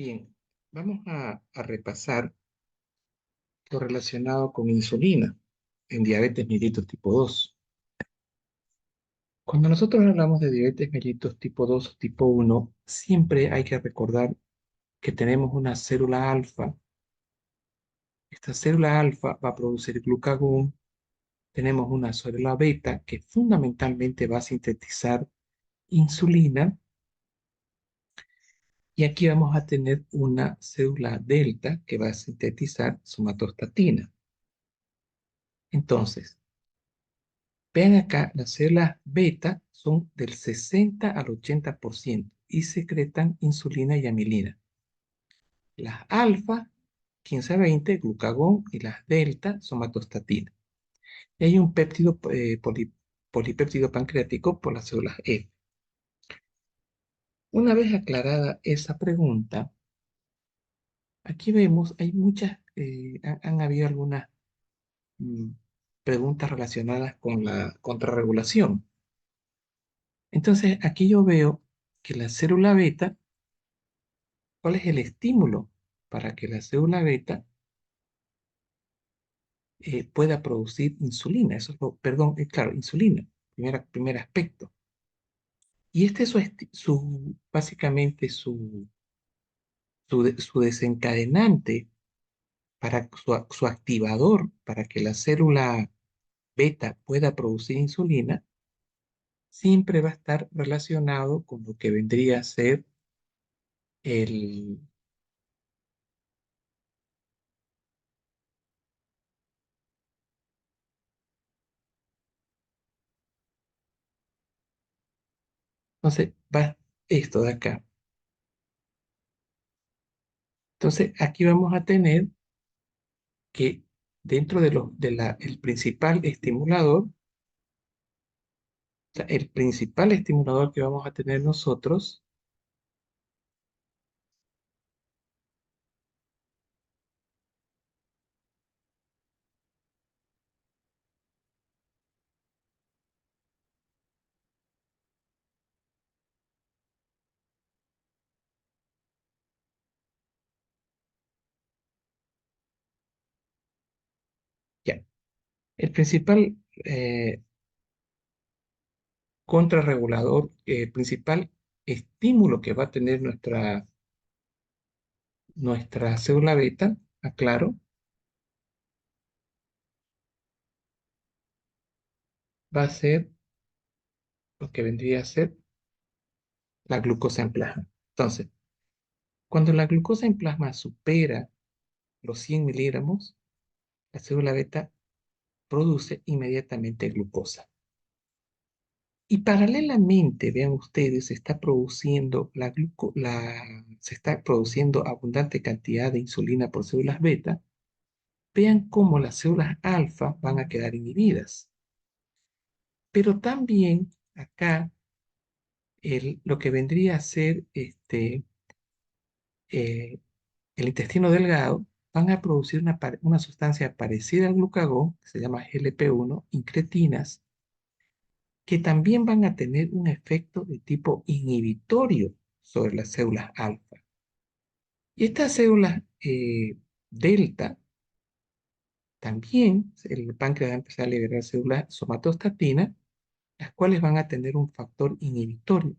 Bien, vamos a repasar lo relacionado con insulina en diabetes mellitus tipo 2. Cuando nosotros hablamos de diabetes mellitus tipo 2 o tipo 1, siempre hay que recordar que tenemos una célula alfa. Esta célula alfa va a producir glucagón. Tenemos una célula beta que fundamentalmente va a sintetizar insulina. Y aquí vamos a tener una célula delta que va a sintetizar somatostatina. Entonces, vean acá, las células beta son del 60 al 80% y secretan insulina y amilina. Las alfa, 15 a 20, glucagón, y las delta, somatostatina. Y hay un péptido, polipéptido pancreático por las células F. Una vez aclarada esa pregunta, aquí vemos, hay muchas, han habido algunas mm, preguntas relacionadas con la contrarregulación. Entonces, aquí yo veo que la célula beta, ¿cuál es el estímulo para que la célula beta pueda producir insulina? Eso es perdón, claro, insulina, primer aspecto. Y este es básicamente su desencadenante, su activador para que la célula beta pueda producir insulina, siempre va a estar relacionado con lo que vendría a ser el... Entonces, va esto de acá. Entonces, aquí vamos a tener que dentro el principal estimulador, o sea, el principal estimulador que vamos a tener nosotros, ya, el principal contrarregulador, el principal estímulo que va a tener nuestra célula beta, aclaro, va a ser lo que vendría a ser la glucosa en plasma. Entonces, cuando la glucosa en plasma supera los 100 miligramos, la célula beta produce inmediatamente glucosa. Y paralelamente, vean ustedes, se está produciendo abundante cantidad de insulina por células beta. Vean cómo las células alfa van a quedar inhibidas. Pero también acá lo que vendría a ser eh, el intestino delgado van a producir una sustancia parecida al glucagón, que se llama GLP-1, incretinas, que también van a tener un efecto de tipo inhibitorio sobre las células alfa. Y estas células delta, también el páncreas va a empezar a liberar células somatostatina, las cuales van a tener un factor inhibitorio.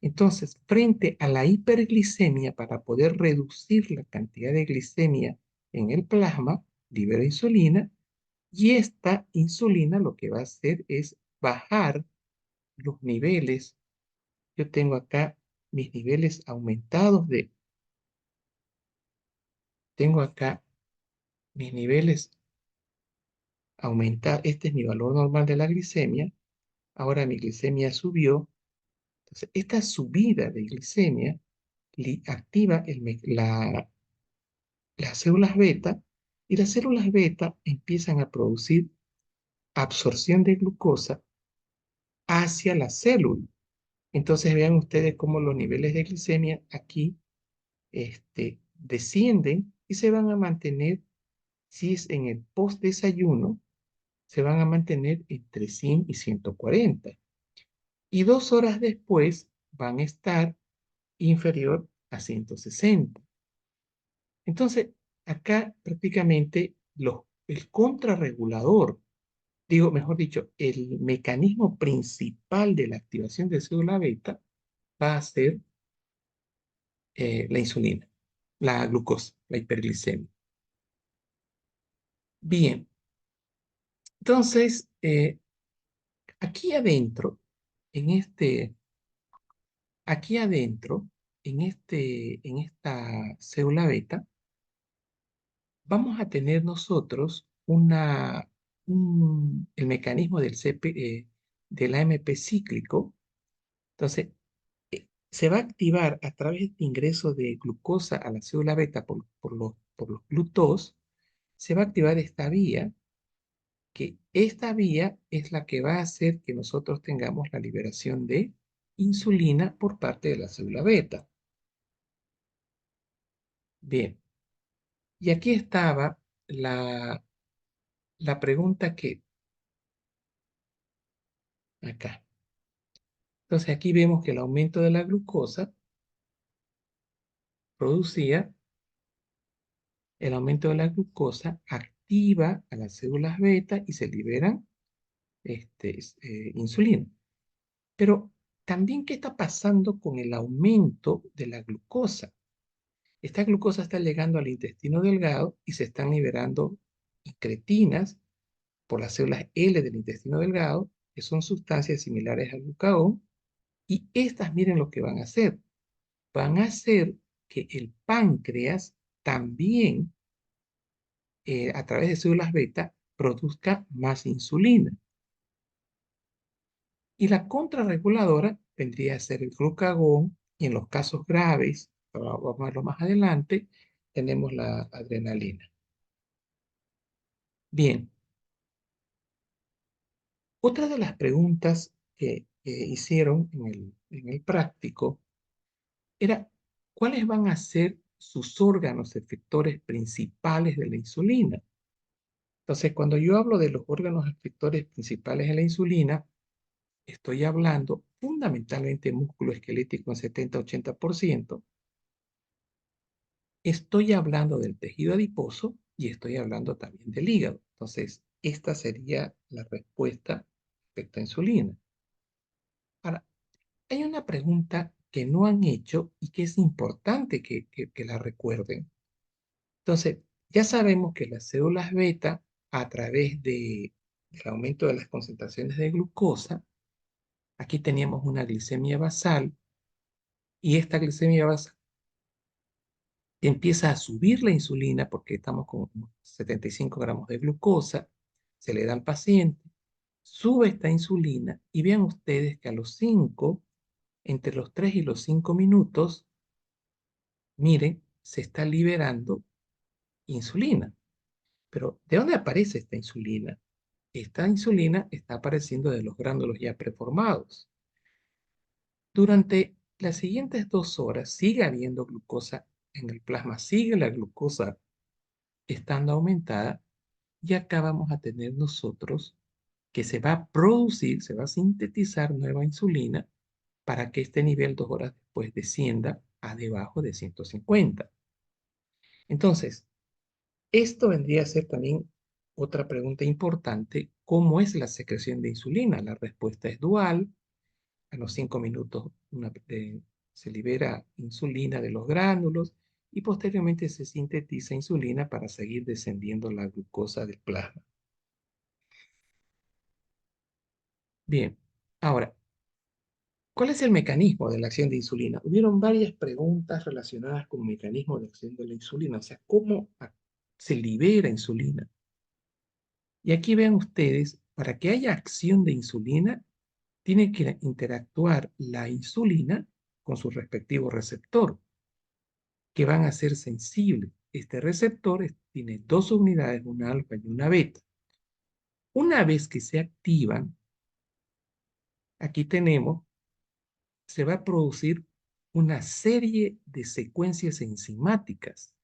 Entonces, frente a la hiperglicemia, para poder reducir la cantidad de glicemia en el plasma, libera insulina, y esta insulina lo que va a hacer es bajar los niveles. Yo tengo acá mis niveles aumentados tengo acá mis niveles aumentados. Este es mi valor normal de la glicemia. Ahora mi glicemia subió. Entonces, esta subida de glicemia activa las células beta, y las células beta empiezan a producir absorción de glucosa hacia la célula. Entonces vean ustedes cómo los niveles de glicemia aquí descienden y se van a mantener, si es en el post-desayuno, se van a mantener entre 100 y 140. Y 2 horas después van a estar inferior a 160. Entonces, acá prácticamente el contrarregulador, digo, mejor dicho, el mecanismo principal de la activación de célula beta va a ser la insulina, la glucosa, la hiperglicemia. Bien, entonces, aquí adentro, en este, aquí adentro, en esta célula beta, vamos a tener nosotros el mecanismo del AMP cíclico. Entonces, se va a activar a través de ingreso de glucosa a la célula beta por los GLUT2, se va a activar esta vía, que esta vía es la que va a hacer que nosotros tengamos la liberación de insulina por parte de la célula beta. Bien, y aquí estaba la, la pregunta que, acá. Entonces aquí vemos que el aumento de la glucosa producía, el aumento de la glucosa activa a las células beta y se liberan insulina. Pero también, ¿qué está pasando con el aumento de la glucosa? Esta glucosa está llegando al intestino delgado y se están liberando incretinas por las células L del intestino delgado, que son sustancias similares al glucagón, y estas, miren lo que van a hacer. Van a hacer que el páncreas también, a través de células beta, produzca más insulina. Y la contrarreguladora vendría a ser el glucagón, y en los casos graves, vamos a verlo más adelante, tenemos la adrenalina. Bien, otra de las preguntas que hicieron en el práctico era, ¿cuáles van a ser sus órganos efectores principales de la insulina? Entonces, cuando yo hablo de los órganos efectores principales de la insulina, estoy hablando fundamentalmente de músculo esquelético en 70-80%. Estoy hablando del tejido adiposo y estoy hablando también del hígado. Entonces, esta sería la respuesta respecto a insulina. Ahora, hay una pregunta que no han hecho y que es importante que la recuerden. Entonces, ya sabemos que las células beta, a través del aumento de las concentraciones de glucosa, aquí teníamos una glicemia basal, y esta glicemia basal empieza a subir la insulina porque estamos con 75 gramos de glucosa, se le da al paciente, sube esta insulina y vean ustedes que a los 5, entre los 3 y los 5 minutos, miren, se está liberando insulina. Pero ¿de dónde aparece esta insulina? Esta insulina está apareciendo de los gránulos ya preformados. Durante las siguientes 2 horas sigue habiendo glucosa en el plasma, sigue la glucosa estando aumentada, y acá vamos a tener nosotros que se va a producir, se va a sintetizar nueva insulina para que este nivel 2 horas después descienda a debajo de 150. Entonces, esto vendría a ser también otra pregunta importante: ¿cómo es la secreción de insulina? La respuesta es dual. A los 5 minutos se libera insulina de los gránulos y posteriormente se sintetiza insulina para seguir descendiendo la glucosa del plasma. Bien, ahora, ¿cuál es el mecanismo de la acción de insulina? Hubieron varias preguntas relacionadas con el mecanismo de acción de la insulina, o sea, cómo se libera insulina. Y aquí vean ustedes, para que haya acción de insulina, tiene que interactuar la insulina con su respectivo receptor, que van a ser sensibles. Este receptor tiene dos unidades, una alfa y una beta. Una vez que se activan, aquí tenemos, se va a producir una serie de secuencias enzimáticas.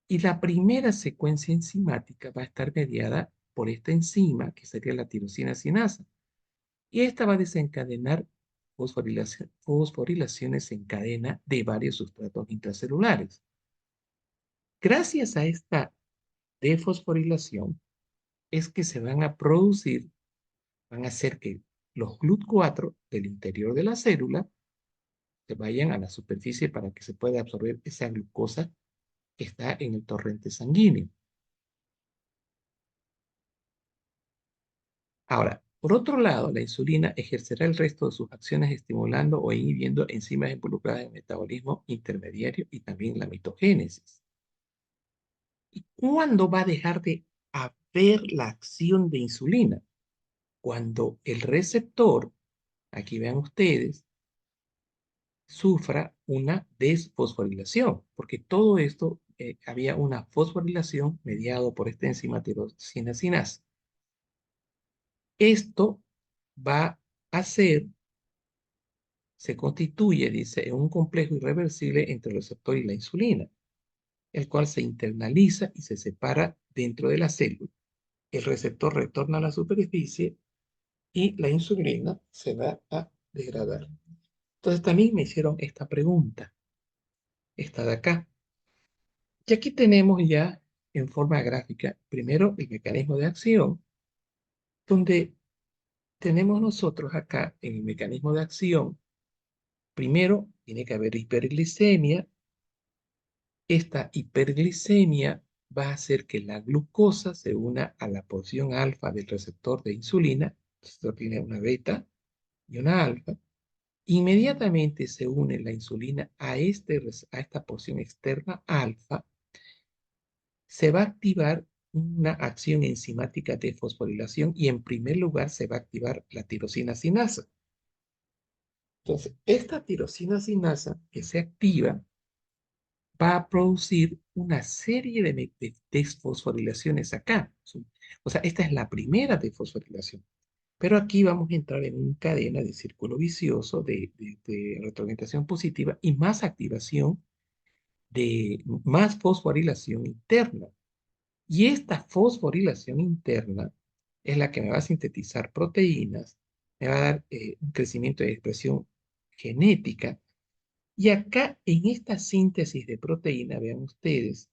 Y la primera secuencia enzimática va a estar mediada por esta enzima, que sería la tirosina sinasa. Y esta va a desencadenar fosforilaciones en cadena de varios sustratos intracelulares. Gracias a esta defosforilación es que se van a producir, van a hacer que los GLUT4 del interior de la célula se vayan a la superficie para que se pueda absorber esa glucosa que está en el torrente sanguíneo. Ahora, por otro lado, la insulina ejercerá el resto de sus acciones estimulando o inhibiendo enzimas involucradas en el metabolismo intermediario y también la mitogénesis. ¿Y cuándo va a dejar de haber la acción de insulina? Cuando el receptor, aquí vean ustedes, sufra una desfosforilación, porque todo esto había una fosforilación mediado por esta enzima tirosina sinasa. Esto va a ser, se constituye, dice, en un complejo irreversible entre el receptor y la insulina, el cual se internaliza y se separa dentro de la célula. El receptor retorna a la superficie y la insulina se va a degradar. Entonces también me hicieron esta pregunta, esta de acá. Y aquí tenemos ya en forma gráfica, primero el mecanismo de acción, donde tenemos nosotros acá en el mecanismo de acción, primero tiene que haber hiperglicemia. Esta hiperglicemia va a hacer que la glucosa se una a la porción alfa del receptor de insulina. Esto tiene una beta y una alfa. Inmediatamente se une la insulina a esta porción externa alfa, se va a activar una acción enzimática de fosforilación y en primer lugar se va a activar la tirosina sinasa. Entonces, esta tirosina sinasa que se activa va a producir una serie de desfosforilaciones acá. O sea, esta es la primera desfosforilación. Pero aquí vamos a entrar en una cadena de círculo vicioso de retroalimentación positiva y más activación de más fosforilación interna. Y esta fosforilación interna es la que me va a sintetizar proteínas, me va a dar un crecimiento de expresión genética. Y acá en esta síntesis de proteína, vean ustedes,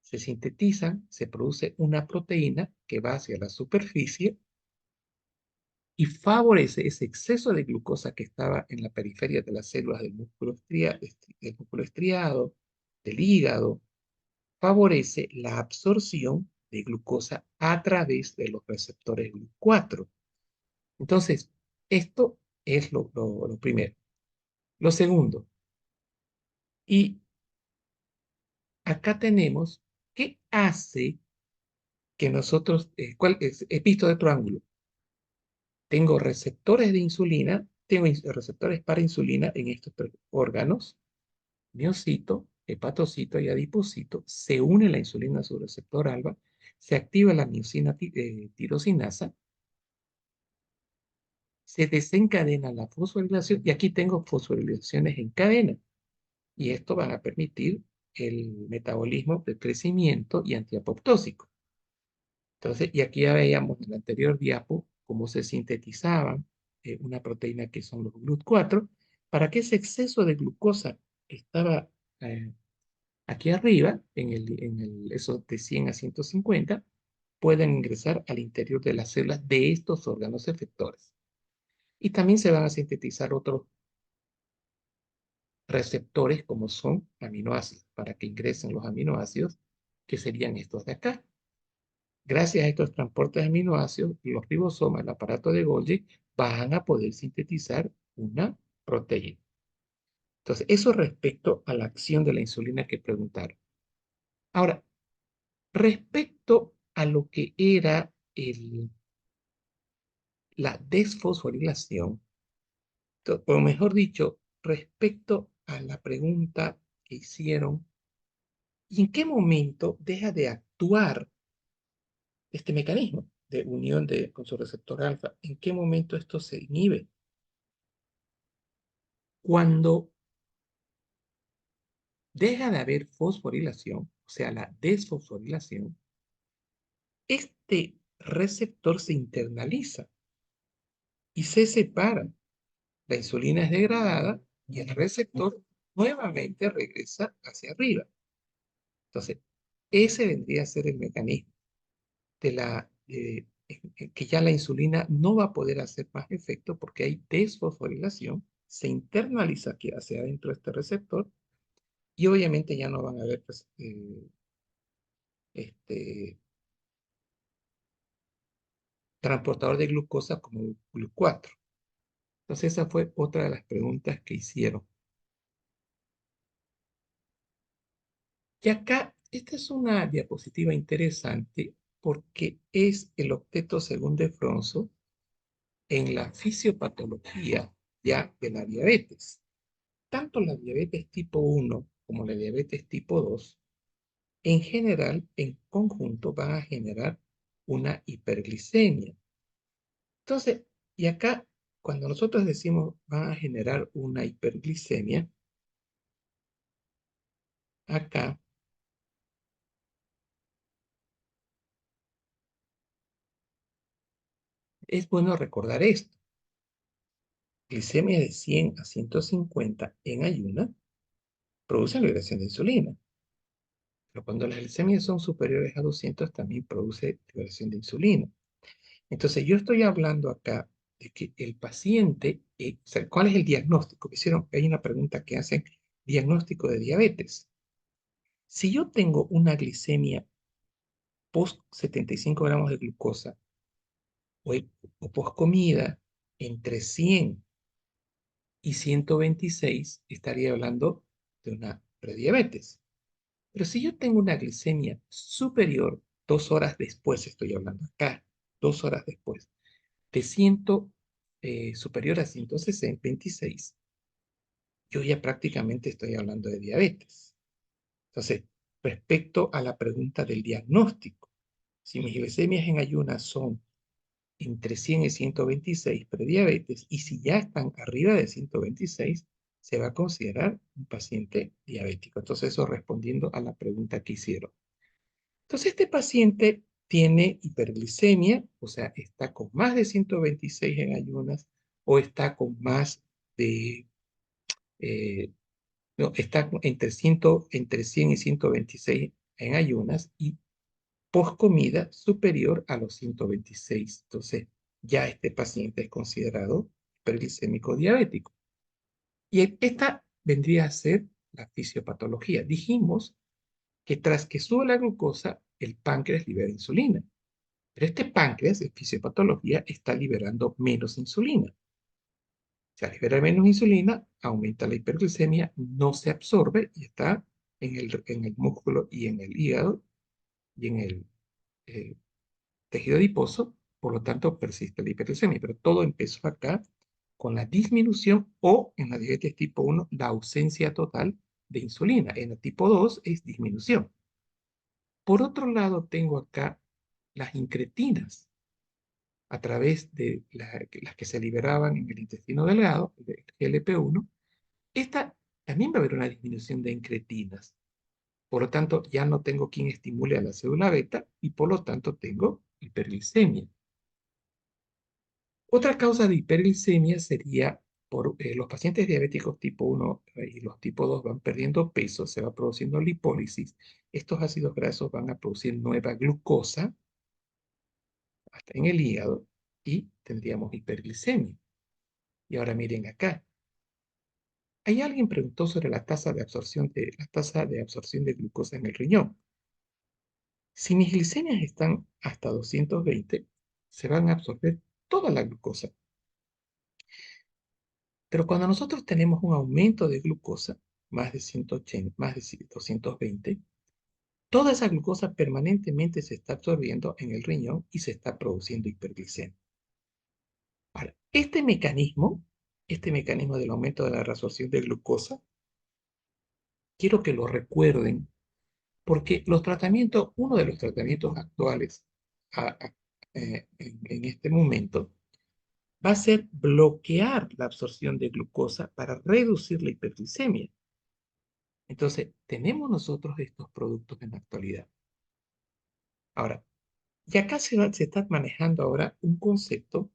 se sintetizan, se produce una proteína que va hacia la superficie y favorece ese exceso de glucosa que estaba en la periferia de las células del músculo estriado, del hígado, favorece la absorción de glucosa a través de los receptores GLUT4. Entonces, esto es lo primero. Lo segundo, y acá tenemos qué hace que nosotros, ¿cuál es? He visto de otro ángulo. Tengo receptores de insulina, tengo receptores para insulina en estos tres órganos, miocito, hepatocito y adipocito, se une la insulina a su receptor alfa, se activa la miocina tirosinasa, se desencadena la fosforilación y aquí tengo fosforilaciones en cadena y esto va a permitir el metabolismo del crecimiento y antiapoptósico. Entonces, y aquí ya veíamos en la anterior diapo cómo se sintetizaba una proteína que son los GLUT4 para que ese exceso de glucosa que estaba aquí arriba, eso de 100 a 150, puedan ingresar al interior de las células de estos órganos efectores. Y también se van a sintetizar otros receptores como son aminoácidos, para que ingresen los aminoácidos, que serían estos de acá. Gracias a estos transportes de aminoácidos, los ribosomas, el aparato de Golgi, van a poder sintetizar una proteína. Entonces, eso respecto a la acción de la insulina que preguntaron. Ahora, respecto a lo que era la desfosforilación, o mejor dicho, respecto a la pregunta que hicieron, ¿y en qué momento deja de actuar este mecanismo de unión con su receptor alfa? ¿En qué momento esto se inhibe? Cuando deja de haber fosforilación, o sea, la desfosforilación, este receptor se internaliza y se separa. La insulina es degradada y el receptor nuevamente regresa hacia arriba. Entonces, Ese vendría a ser el mecanismo de que ya la insulina no va a poder hacer más efecto porque hay desfosforilación, se internaliza aquí hacia adentro de este receptor y obviamente ya no van a haber pues, este, transportador de glucosa como GLUC4. Entonces esa fue otra de las preguntas que hicieron. Y acá, esta es una diapositiva interesante porque es el octeto según de Fronzo en la fisiopatología ya de la diabetes. Tanto la diabetes tipo 1 como la diabetes tipo 2, en general, en conjunto, van a generar una hiperglicemia. Entonces, y acá, cuando nosotros decimos van a generar una hiperglicemia, acá es bueno recordar esto. Glicemia de 100 a 150 en ayuna produce liberación de insulina. Pero cuando las glicemias son superiores a 200, también produce liberación de insulina. Entonces, yo estoy hablando acá de que el paciente, o sea, ¿cuál es el diagnóstico? Hay una pregunta que hacen, diagnóstico de diabetes. Si yo tengo una glicemia post 75 gramos de glucosa o, o post comida entre 100 y 126, estaría hablando de una prediabetes. Pero si yo tengo una glicemia superior, 2 horas después, estoy hablando acá, 2 horas después, de 100, superior a 126, yo ya prácticamente estoy hablando de diabetes. Entonces, respecto a la pregunta del diagnóstico, si mis glicemias en ayunas son entre 100 y 126 prediabetes, y si ya están arriba de 126, se va a considerar un paciente diabético. Entonces, eso respondiendo a la pregunta que hicieron. Entonces, este paciente tiene hiperglicemia, o sea, está con más de 126 en ayunas o está con más de, eh, no, está entre 100 y 126 en ayunas y post comida superior a los 126. Entonces, ya este paciente es considerado hiperglicémico diabético. Y esta vendría a ser la fisiopatología. Dijimos que tras que sube la glucosa, el páncreas libera insulina. Pero este páncreas, en fisiopatología, está liberando menos insulina. Si libera menos insulina, aumenta la hiperglicemia, no se absorbe y está en el músculo y en el hígado y en el eh, tejido adiposo, por lo tanto persiste la hiperglicemia. Pero todo empezó acá con la disminución o en la diabetes tipo 1, la ausencia total de insulina. En la tipo 2 es disminución. Por otro lado, tengo acá las incretinas a través de las que se liberaban en el intestino delgado, el GLP-1. Esta también va a haber una disminución de incretinas. Por lo tanto, ya no tengo quien estimule a la célula beta y por lo tanto tengo hiperglicemia. Otra causa de hiperglicemia sería por los pacientes diabéticos tipo 1 y los tipo 2 van perdiendo peso, se va produciendo lipólisis. Estos ácidos grasos van a producir nueva glucosa hasta en el hígado y tendríamos hiperglicemia. Y ahora miren acá. Hay alguien preguntó sobre la tasa de absorción de glucosa en el riñón. Si mis glicemias están hasta 220, se van a absorber toda la glucosa. Pero cuando nosotros tenemos un aumento de glucosa, más de 180, más de 220, toda esa glucosa permanentemente se está absorbiendo en el riñón y se está produciendo hiperglicemia. Ahora, este mecanismo del aumento de la reabsorción de glucosa, quiero que lo recuerden porque uno de los tratamientos actuales en este momento va a ser bloquear la absorción de glucosa para reducir la hiperglicemia. Entonces, tenemos nosotros estos productos en la actualidad. Ahora, y acá se está manejando ahora un concepto,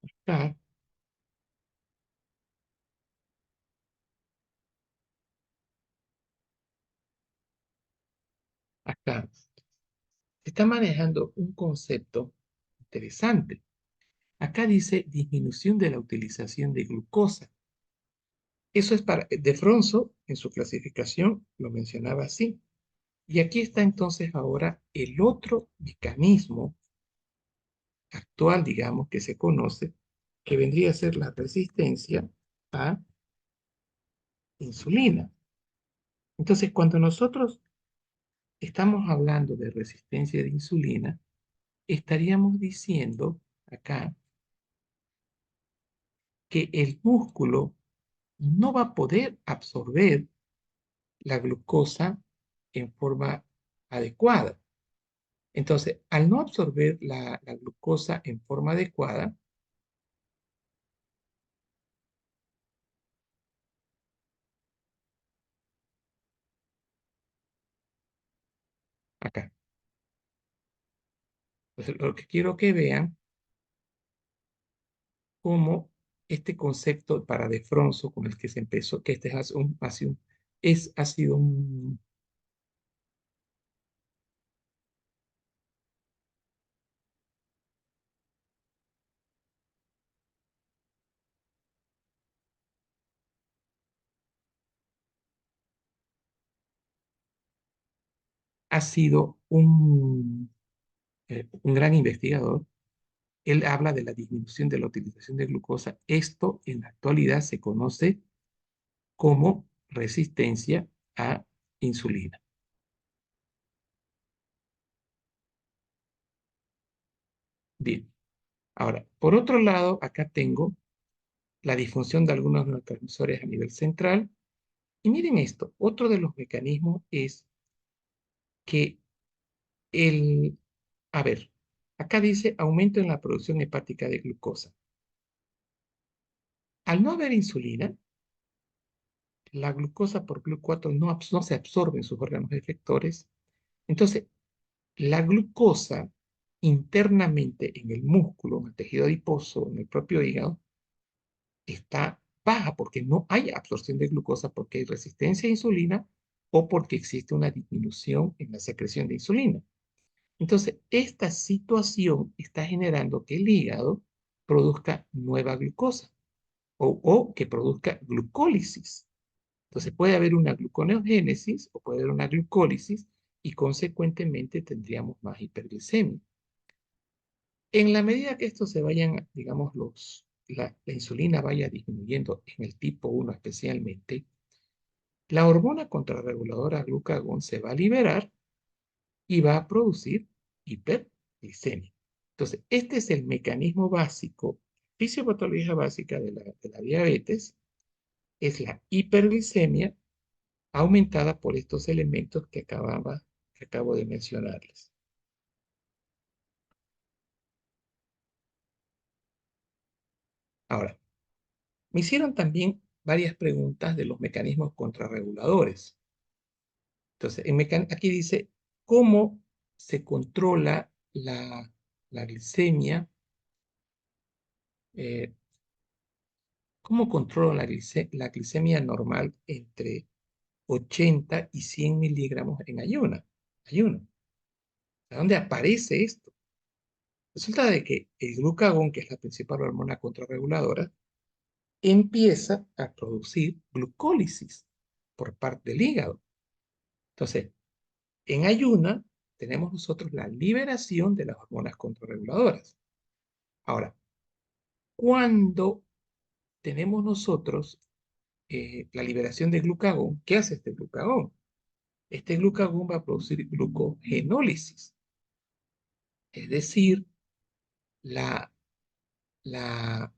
acá, Claro, se está manejando un concepto interesante. Acá dice disminución de la utilización de glucosa. Eso es para, de Fronso, en su clasificación, lo mencionaba así. Y aquí está entonces ahora el otro mecanismo actual, digamos, que se conoce, que vendría a ser la resistencia a insulina. Entonces, cuando nosotros estamos hablando de resistencia de insulina, estaríamos diciendo acá que el músculo no va a poder absorber la glucosa en forma adecuada. Entonces, al no absorber la glucosa en forma adecuada, acá, entonces, lo que quiero que vean cómo este concepto para De Fronso con el que se empezó, que este ha sido ha sido un gran investigador. Él habla de la disminución de la utilización de glucosa. Esto en la actualidad se conoce como resistencia a insulina. Bien, ahora, por otro lado, acá tengo la disfunción de algunos neurotransmisores a nivel central. Y miren esto, otro de los mecanismos es que el, a ver, acá dice aumento en la producción hepática de glucosa. Al no haber insulina, la glucosa por GLUC4 no se absorbe en sus órganos efectores. Entonces, la glucosa internamente en el músculo, en el tejido adiposo, en el propio hígado, está baja porque no hay absorción de glucosa, porque hay resistencia a insulina o porque existe una disminución en la secreción de insulina. Entonces, esta situación está generando que el hígado produzca nueva glucosa o que produzca glucólisis. Entonces, puede haber una gluconeogénesis o puede haber una glucólisis y consecuentemente tendríamos más hiperglicemia. En la medida que estos se vayan, digamos, la insulina vaya disminuyendo en el tipo 1 especialmente, la hormona contrarreguladora glucagón se va a liberar y va a producir hiperglicemia. Entonces, este es el mecanismo básico, fisiopatología básica de la diabetes, es la hiperglicemia aumentada por estos elementos que acabo de mencionarles. Ahora, me hicieron también varias preguntas de los mecanismos contrarreguladores. Entonces, aquí dice, ¿cómo se controla la glicemia? Eh, ¿Cómo controlo la glicemia normal entre 80 y 100 miligramos en ayuno? ¿De dónde aparece esto? Resulta de que el glucagón, que es la principal hormona contrarreguladora, empieza a producir glucólisis por parte del hígado. Entonces, en ayuna tenemos nosotros la liberación de las hormonas contrarreguladoras. Ahora, cuando tenemos nosotros la liberación de glucagón, ¿qué hace este glucagón? Este glucagón va a producir glucogenólisis, es decir, la, la,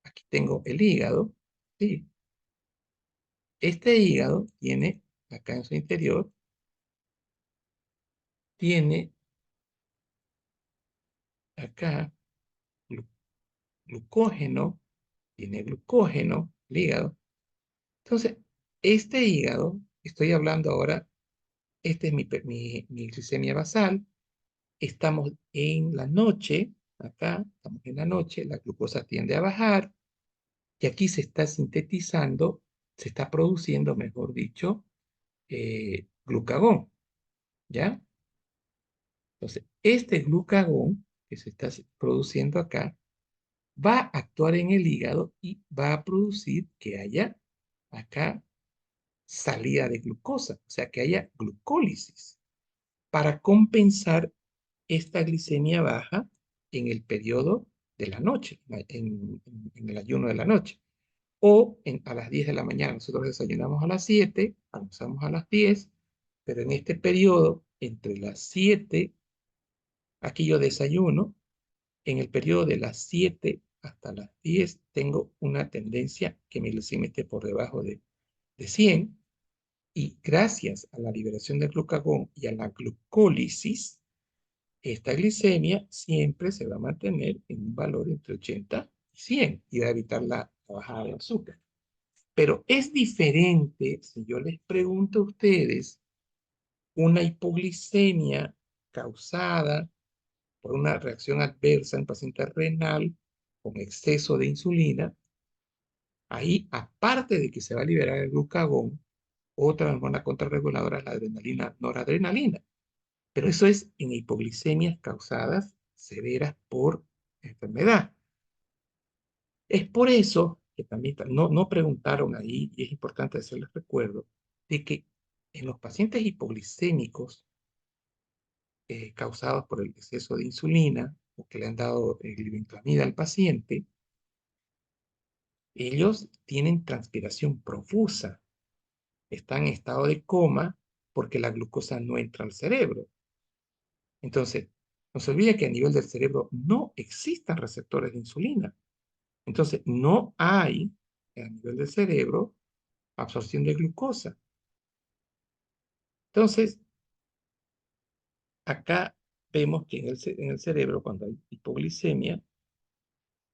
aquí tengo el hígado, ¿sí? Este hígado tiene, acá en su interior, tiene acá glu- glucógeno, tiene glucógeno, el hígado. Entonces, este hígado, estoy hablando ahora, este es mi glicemia basal, estamos en la noche, acá, estamos en la noche, la glucosa tiende a bajar, y aquí se está sintetizando, se está produciendo, mejor dicho, glucagón. ¿ya? Entonces, este glucagón que se está produciendo acá va a actuar en el hígado y va a producir que haya acá salida de glucosa, o sea, que haya glucólisis para compensar esta glicemia baja en el periodo de la noche, en el ayuno de la noche. O a las 10 de la mañana, nosotros desayunamos a las 7, almorzamos a las 10, pero en este periodo, entre las 7, aquí yo desayuno, en el periodo de las 7 hasta las 10, tengo una tendencia que mi glicemia esté por debajo de 100, y gracias a la liberación del glucagón y a la glucólisis, esta glicemia siempre se va a mantener en un valor entre 80 y 100 y va a evitar la bajada de azúcar. Pero es diferente si yo les pregunto a ustedes una hipoglicemia causada por una reacción adversa en paciente renal con exceso de insulina. Ahí, aparte de que se va a liberar el glucagón, otra hormona contrarreguladora es la adrenalina, noradrenalina. Pero eso es en hipoglicemias causadas severas por enfermedad. Es por eso que también no preguntaron ahí, y es importante hacerles recuerdo, de que en los pacientes hipoglicémicos causados por el exceso de insulina o que le han dado glibenclamida al paciente, ellos tienen transpiración profusa, están en estado de coma porque la glucosa no entra al cerebro. Entonces, no se olvide que a nivel del cerebro no existen receptores de insulina. Entonces, no hay a nivel del cerebro absorción de glucosa. Entonces, acá vemos que en el cerebro, cuando hay hipoglicemia,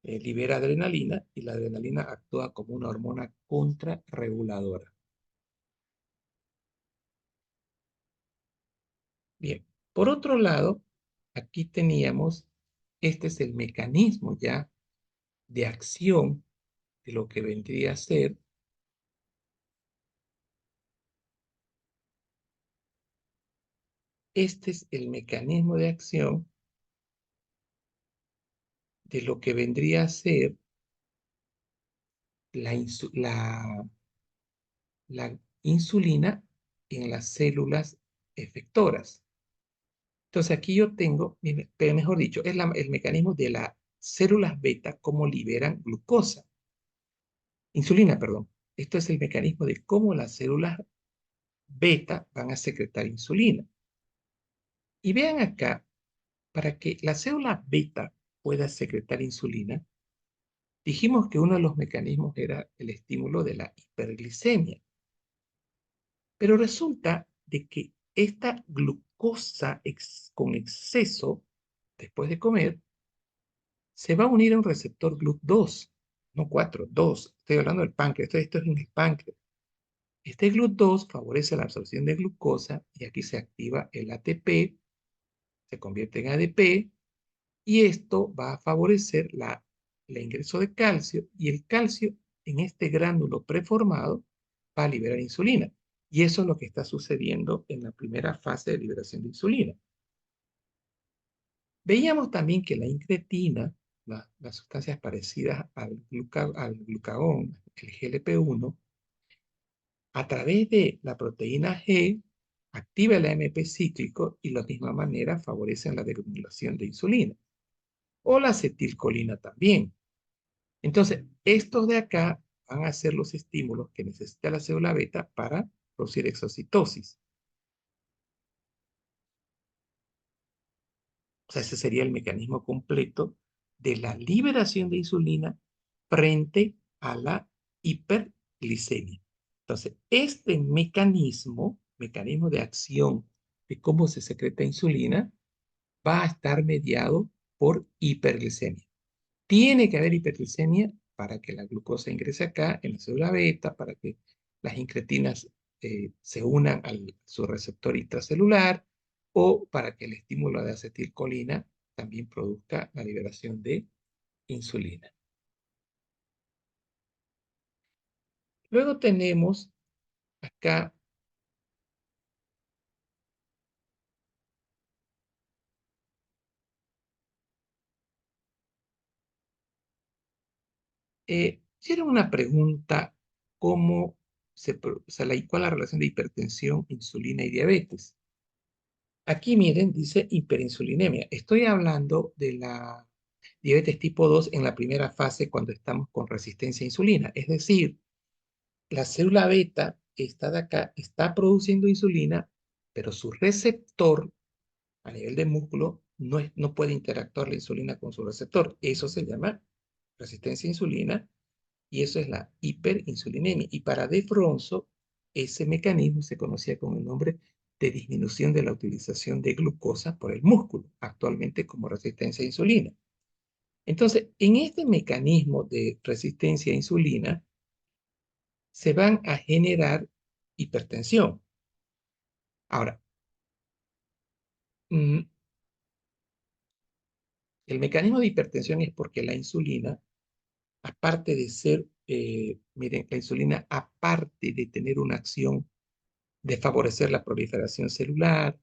libera adrenalina y la adrenalina actúa como una hormona contrarreguladora. Bien, por otro lado, aquí teníamos, este es el mecanismo ya de acción de lo que vendría a ser, este es el mecanismo de acción de lo que vendría a ser la, la insulina en las células efectoras. Entonces aquí yo tengo, mejor dicho, es el mecanismo de las células beta, cómo liberan glucosa, insulina, perdón. Esto es el mecanismo de cómo las células beta van a secretar insulina. Y vean acá, para que la célula beta pueda secretar insulina, dijimos que uno de los mecanismos era el estímulo de la hiperglicemia. Pero resulta de que esta glucosa con exceso, después de comer, se va a unir a un receptor GLUT2, no 4, 2. Estoy hablando del páncreas, esto es en el páncreas. Este GLUT2 favorece la absorción de glucosa y aquí se activa el ATP, se convierte en ADP y esto va a favorecer el ingreso de calcio y el calcio en este gránulo preformado va a liberar insulina. Y eso es lo que está sucediendo en la primera fase de liberación de insulina. Veíamos también que la incretina, las sustancias parecidas al glucagón, el GLP-1, a través de la proteína G, activa el AMP cíclico y de la misma manera favorecen la regulación de insulina. O la acetilcolina también. Entonces, estos de acá van a ser los estímulos que necesita la célula beta para producir exocitosis. O sea, ese sería el mecanismo completo de la liberación de insulina frente a la hiperglicemia. Entonces, este mecanismo de acción de cómo se secreta insulina, va a estar mediado por hiperglicemia. Tiene que haber hiperglicemia para que la glucosa ingrese acá en la célula beta, para que las incretinas se unan a su receptor intracelular o para que el estímulo de acetilcolina también produzca la liberación de insulina. Luego tenemos acá Hicieron una pregunta, ¿cómo o sea, cuál es la relación de hipertensión, insulina y diabetes? Aquí miren, dice hiperinsulinemia. Estoy hablando de la diabetes tipo 2 en la primera fase cuando estamos con resistencia a insulina. Es decir, la célula beta está de acá, está produciendo insulina, pero su receptor a nivel de músculo no puede interactuar la insulina con su receptor. Eso se llama resistencia a insulina y eso es la hiperinsulinemia. Y para De Fronzo, ese mecanismo se conocía con el nombre de disminución de la utilización de glucosa por el músculo, actualmente como resistencia a insulina. Entonces, en este mecanismo de resistencia a insulina, se van a generar hipertensión. Ahora, mm, el mecanismo de hipertensión es porque la insulina, aparte de ser, miren, la insulina, aparte de tener una acción de favorecer la proliferación celular,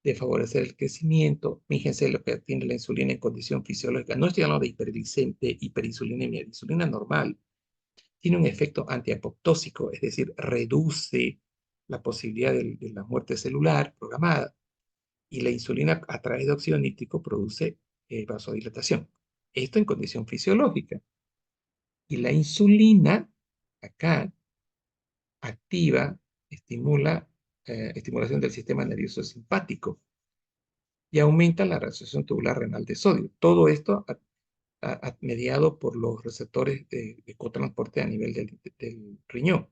de favorecer el crecimiento. Fíjense lo que tiene la insulina en condición fisiológica. No estoy hablando de de hiperinsulinemia. La insulina normal tiene un efecto antiapoptósico, es decir, reduce la posibilidad de la muerte celular programada. Y la insulina a través de óxido nítrico produce vasodilatación. Esto en condición fisiológica. Y la insulina, acá, activa, estimula, estimulación del sistema nervioso simpático y aumenta la reabsorción tubular renal de sodio. Todo esto mediado por los receptores de cotransporte a nivel del riñón.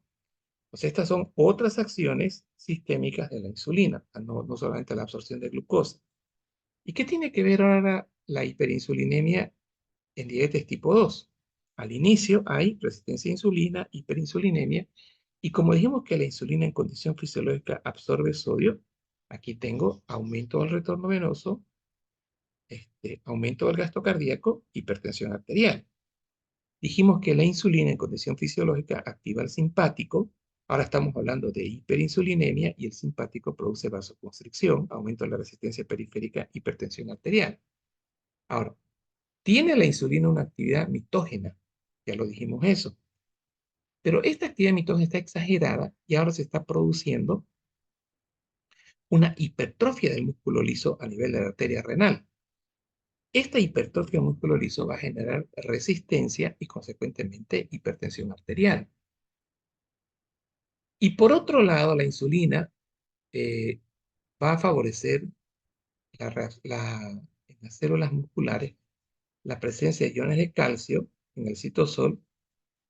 O sea, estas son otras acciones sistémicas de la insulina, no solamente la absorción de glucosa. ¿Y qué tiene que ver ahora la hiperinsulinemia en diabetes tipo 2? Al inicio hay resistencia a insulina, hiperinsulinemia, y como dijimos que la insulina en condición fisiológica absorbe sodio, aquí tengo aumento del retorno venoso, aumento del gasto cardíaco, hipertensión arterial. Dijimos que la insulina en condición fisiológica activa el simpático, ahora estamos hablando de hiperinsulinemia y el simpático produce vasoconstricción, aumento de la resistencia periférica, hipertensión arterial. Ahora, tiene la insulina una actividad mitógena, ya lo dijimos eso, pero esta actividad mitógena está exagerada y ahora se está produciendo una hipertrofia del músculo liso a nivel de la arteria renal. Esta hipertrofia del músculo liso va a generar resistencia y consecuentemente hipertensión arterial. Y por otro lado, la insulina eh, va a favorecer en las células musculares la presencia de iones de calcio en el citosol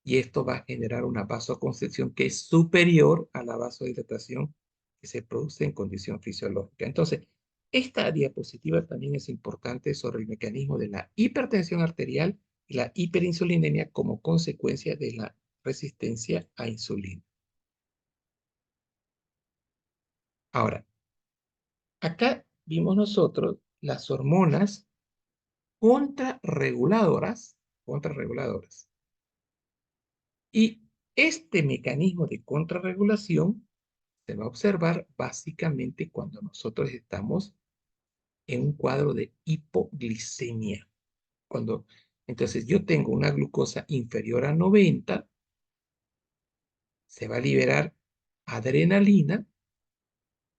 y esto va a generar una vasoconstricción que es superior a la vasodilatación que se produce en condición fisiológica. Entonces, esta diapositiva también es importante sobre el mecanismo de la hipertensión arterial y la hiperinsulinemia como consecuencia de la resistencia a insulina. Ahora, acá vimos nosotros las hormonas contrarreguladoras. Y este mecanismo de contrarregulación se va a observar básicamente cuando nosotros estamos en un cuadro de hipoglicemia. Entonces yo tengo una glucosa inferior a 90, se va a liberar adrenalina.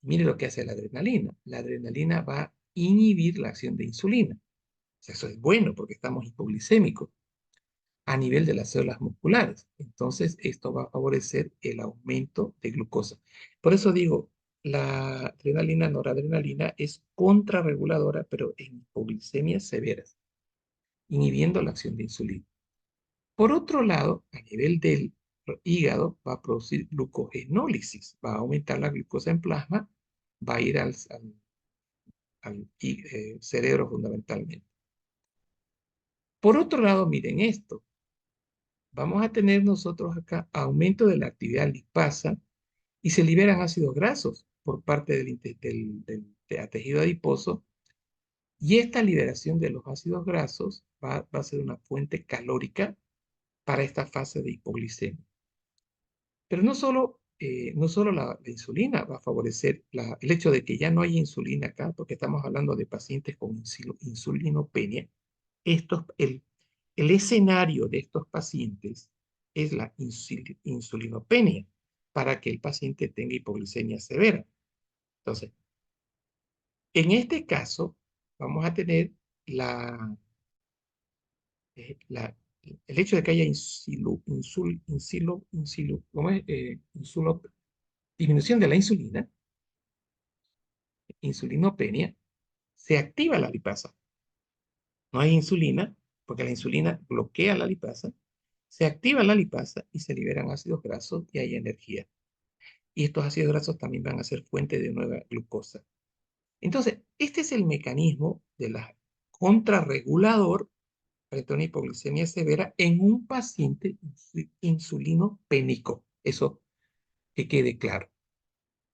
Mire lo que hace la adrenalina. La adrenalina va a inhibir la acción de insulina. O sea, eso es bueno porque estamos hipoglicémicos a nivel de las células musculares. Entonces, esto va a favorecer el aumento de glucosa. Por eso digo, la adrenalina, noradrenalina es contrarreguladora, pero en hipoglicemias severas, inhibiendo la acción de insulina. Por otro lado, a nivel del hígado, va a producir glucogenólisis, va a aumentar la glucosa en plasma, va a ir al cerebro fundamentalmente. Por otro lado, miren esto, vamos a tener nosotros acá aumento de la actividad lipasa y se liberan ácidos grasos por parte del tejido adiposo y esta liberación de los ácidos grasos va a ser una fuente calórica para esta fase de hipoglicemia. Pero no solo la insulina va a favorecer el hecho de que ya no hay insulina acá, porque estamos hablando de pacientes con insulinopenia. Esto, el escenario de estos pacientes es la insulinopenia para que el paciente tenga hipoglicemia severa. Entonces, en este caso, vamos a tener la, el hecho de que haya ¿cómo es? Disminución de la insulina, insulinopenia, se activa la lipasa. No hay insulina, porque la insulina bloquea la lipasa, se activa la lipasa y se liberan ácidos grasos y hay energía. Y estos ácidos grasos también van a ser fuente de nueva glucosa. Entonces, este es el mecanismo de la contrarregulador frente a una hipoglicemia severa en un paciente insulinopénico. Eso que quede claro.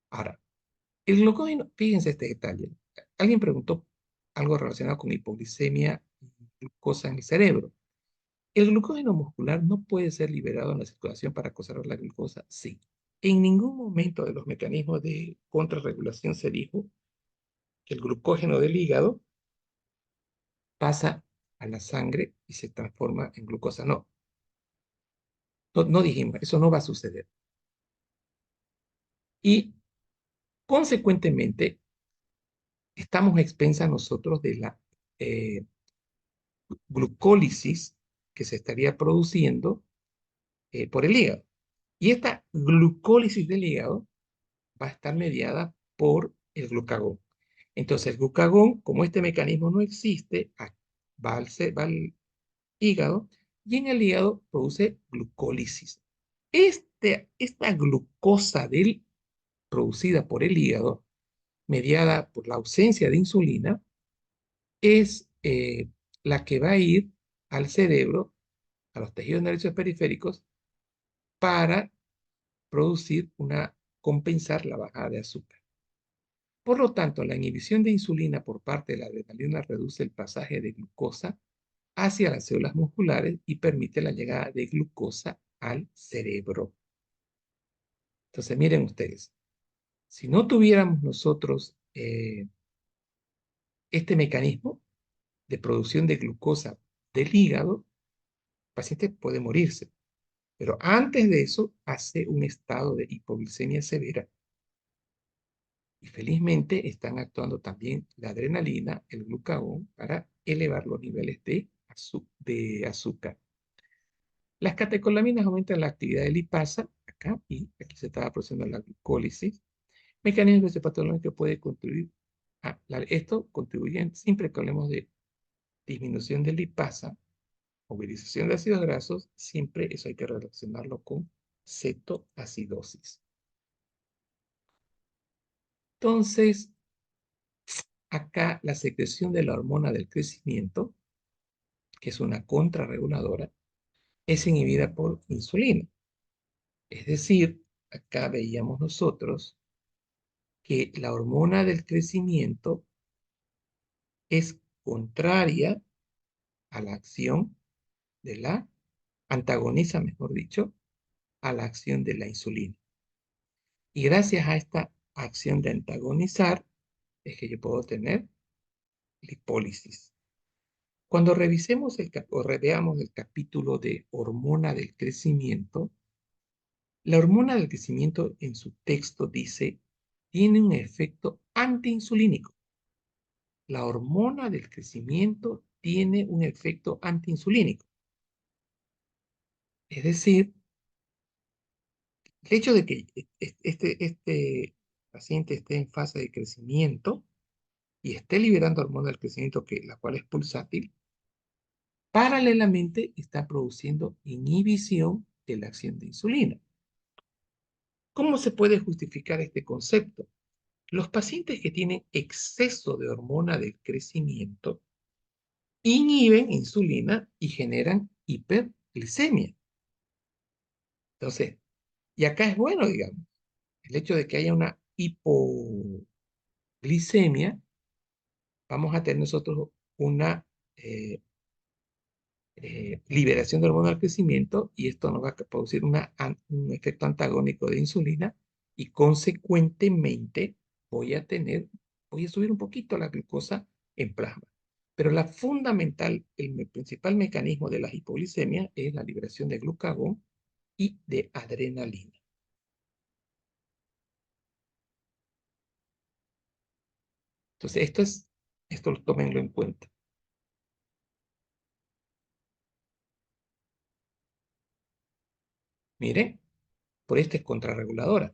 Ahora, el glucógeno, fíjense este detalle. Alguien preguntó algo relacionado con hipoglicemia y glucosa en el cerebro. ¿El glucógeno muscular no puede ser liberado en la circulación para conservar la glucosa? Sí. En ningún momento de los mecanismos de contrarregulación se dijo que el glucógeno del hígado pasa a la sangre y se transforma en glucosa. No, no dijimos, eso no va a suceder. Y consecuentemente, estamos expensas nosotros de la eh, glucólisis que se estaría produciendo por el hígado. Y esta glucólisis del hígado va a estar mediada por el glucagón. Entonces, el glucagón, como este mecanismo no existe, va al hígado y en el hígado produce glucólisis. Esta glucosa producida por el hígado, mediada por la ausencia de insulina, es la que va a ir al cerebro, a los tejidos nerviosos periféricos, para compensar la bajada de azúcar. Por lo tanto, la inhibición de insulina por parte de la adrenalina reduce el pasaje de glucosa hacia las células musculares y permite la llegada de glucosa al cerebro. Entonces, miren ustedes, si no tuviéramos nosotros este mecanismo de producción de glucosa del hígado, el paciente puede morirse. Pero antes de eso, hace un estado de hipoglicemia severa. Y felizmente están actuando también la adrenalina, el glucagón, para elevar los niveles de azúcar. Las catecolaminas aumentan la actividad de lipasa, acá, y aquí se estaba produciendo la glucólisis. Mecanismos de patología que puede contribuir esto contribuye siempre que hablemos de disminución de lipasa, movilización de ácidos grasos, siempre eso hay que relacionarlo con cetoacidosis. Entonces, acá la secreción de la hormona del crecimiento, que es una contrarreguladora, es inhibida por insulina. Es decir, acá veíamos nosotros que la hormona del crecimiento es contraria a la acción antagoniza, mejor dicho, a la acción de la insulina. Y gracias a esta acción de antagonizar, es que yo puedo tener lipólisis. Cuando revisemos o reveamos el capítulo de hormona del crecimiento, la hormona del crecimiento en su texto dice, tiene un efecto antiinsulínico. La hormona del crecimiento tiene un efecto antiinsulínico. Es decir, el hecho de que este paciente esté en fase de crecimiento y esté liberando hormona del crecimiento, la cual es pulsátil, paralelamente está produciendo inhibición de la acción de insulina. ¿Cómo se puede justificar este concepto? Los pacientes que tienen exceso de hormona del crecimiento inhiben insulina y generan hiperglicemia. Entonces, y acá es bueno, digamos, el hecho de que haya una hipoglicemia, vamos a tener nosotros una eh, liberación de hormona del crecimiento y esto nos va a producir un efecto antagónico de insulina y consecuentemente voy a subir un poquito la glucosa en plasma. Pero la fundamental, el principal mecanismo de la hipoglicemia es la liberación de glucagón y de adrenalina. Entonces, esto tómenlo en cuenta. Miren, por esta es contrarreguladora,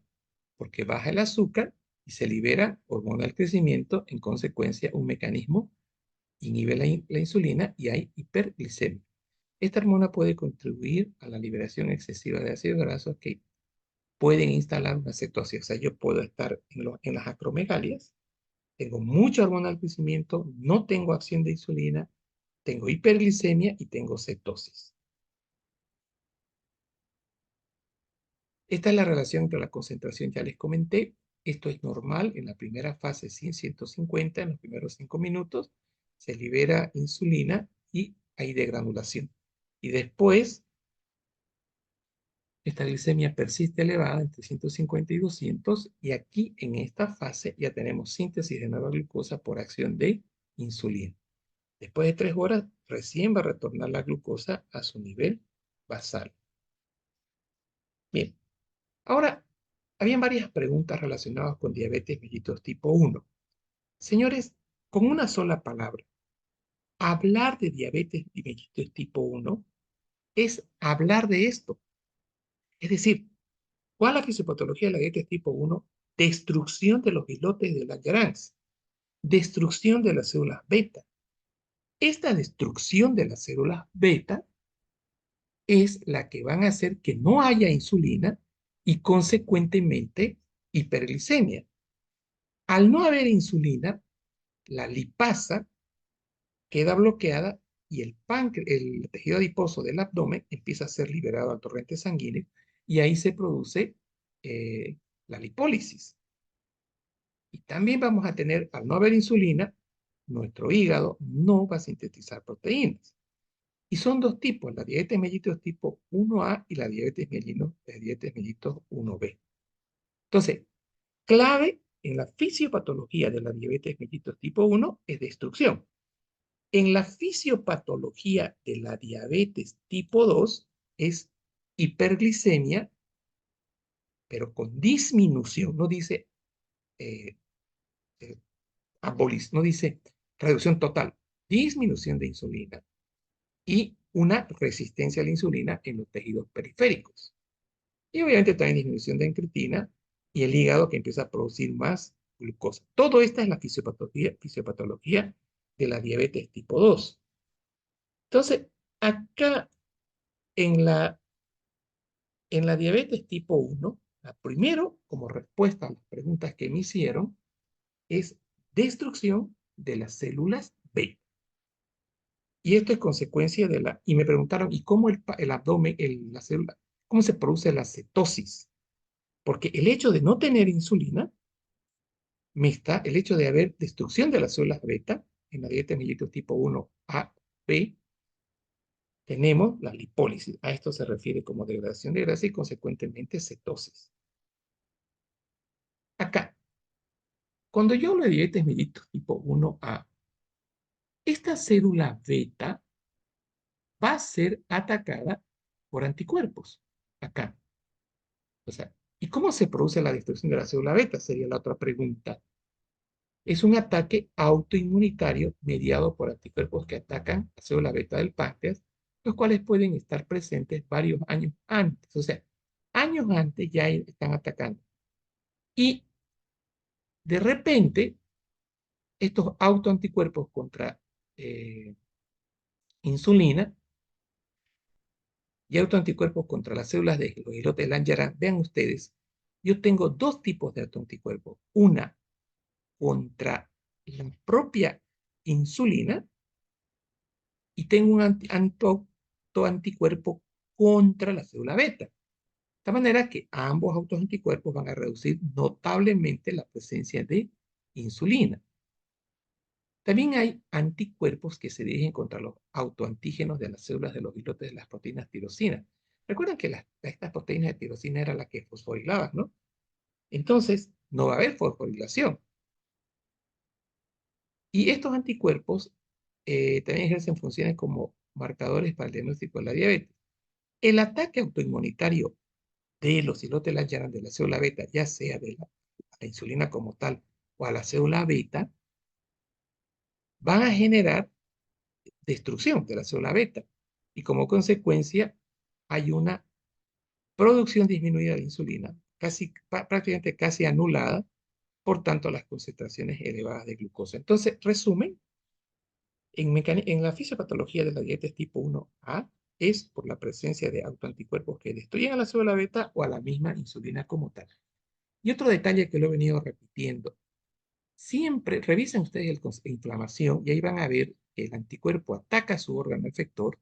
porque baja el azúcar y se libera hormona del crecimiento, en consecuencia, un mecanismo inhibe la insulina y hay hiperglicemia. Esta hormona puede contribuir a la liberación excesiva de ácidos grasos que pueden instalar una cetosis. O sea, yo puedo estar en las acromegalias, tengo mucha hormona del crecimiento, no tengo acción de insulina, tengo hiperglicemia y tengo cetosis. Esta es la relación entre la concentración, ya les comenté. Esto es normal en la primera fase, 100-150, en los primeros 5 minutos, se libera insulina y hay degranulación. Y después, esta glicemia persiste elevada entre 150 y 200, y aquí en esta fase ya tenemos síntesis de nueva glucosa por acción de insulina. Después de 3 horas, recién va a retornar la glucosa a su nivel basal. Bien, ahora, habían varias preguntas relacionadas con diabetes mellitus tipo 1. Señores, con una sola palabra, hablar de diabetes mellitus tipo 1 es hablar de esto. Es decir, ¿cuál es la fisiopatología de la diabetes tipo 1? Destrucción de los islotes de Langerhans, destrucción de las células beta. Esta destrucción de las células beta es la que van a hacer que no haya insulina y consecuentemente hiperglicemia. Al no haber insulina, la lipasa queda bloqueada y el tejido adiposo del abdomen empieza a ser liberado al torrente sanguíneo y ahí se produce la lipólisis. Y también vamos a tener, al no haber insulina, nuestro hígado no va a sintetizar proteínas. Y son dos tipos, la diabetes mellitus tipo 1A y la diabetes mellitus 1B. Entonces, clave en la fisiopatología de la diabetes mellitus tipo 1 es destrucción. En la fisiopatología de la diabetes tipo 2 es hiperglicemia, pero con disminución, no dice eh, eh, no dice reducción total, disminución de insulina y una resistencia a la insulina en los tejidos periféricos. Y obviamente también disminución de incretina y el hígado que empieza a producir más glucosa. Todo esto es la fisiopatología de la diabetes tipo 2. Entonces, acá en la diabetes tipo 1, la primero, como respuesta a las preguntas que me hicieron, es destrucción de las células B. Y esto es consecuencia de y me preguntaron, ¿y cómo el abdomen, la célula, cómo se produce la cetosis? Porque el hecho de no tener insulina, el hecho de haber destrucción de las células beta, en la dieta mellitus tipo 1A, B, tenemos la lipólisis. A esto se refiere como degradación de grasa y consecuentemente cetosis. Acá, cuando yo hablo de diabetes mellitus tipo 1A, esta célula beta va a ser atacada por anticuerpos. Acá. O sea, ¿y cómo se produce la destrucción de la célula beta? Sería la otra pregunta. Es un ataque autoinmunitario mediado por anticuerpos que atacan la célula beta del páncreas, los cuales pueden estar presentes varios años antes. O sea, años antes ya están atacando. Y de repente, estos autoanticuerpos contra eh, insulina y autoanticuerpos contra las células de los islotes de Langerhans, vean ustedes, yo tengo dos tipos de autoanticuerpos. Una contra la propia insulina y tengo un autoanticuerpo contra la célula beta. De esta manera que ambos autoanticuerpos van a reducir notablemente la presencia de insulina. También hay anticuerpos que se dirigen contra los autoantígenos de las células de los islotes de las proteínas tirosina. Recuerden que estas proteínas de tirosina eran las que fosforilaban, ¿no? Entonces, no va a haber fosforilación. Y estos anticuerpos también ejercen funciones como marcadores para el diagnóstico de la diabetes. El ataque autoinmunitario de los islotes Langerhans de la célula beta, ya sea de la insulina como tal o a la célula beta, van a generar destrucción de la célula beta. Y como consecuencia, hay una producción disminuida de insulina, prácticamente casi anulada, por tanto, las concentraciones elevadas de glucosa. Entonces, resumen, en la fisiopatología de la diabetes tipo 1A es por la presencia de autoanticuerpos que destruyen a la célula beta o a la misma insulina como tal. Y otro detalle que lo he venido repitiendo, siempre revisen ustedes la inflamación y ahí van a ver que el anticuerpo ataca su órgano efector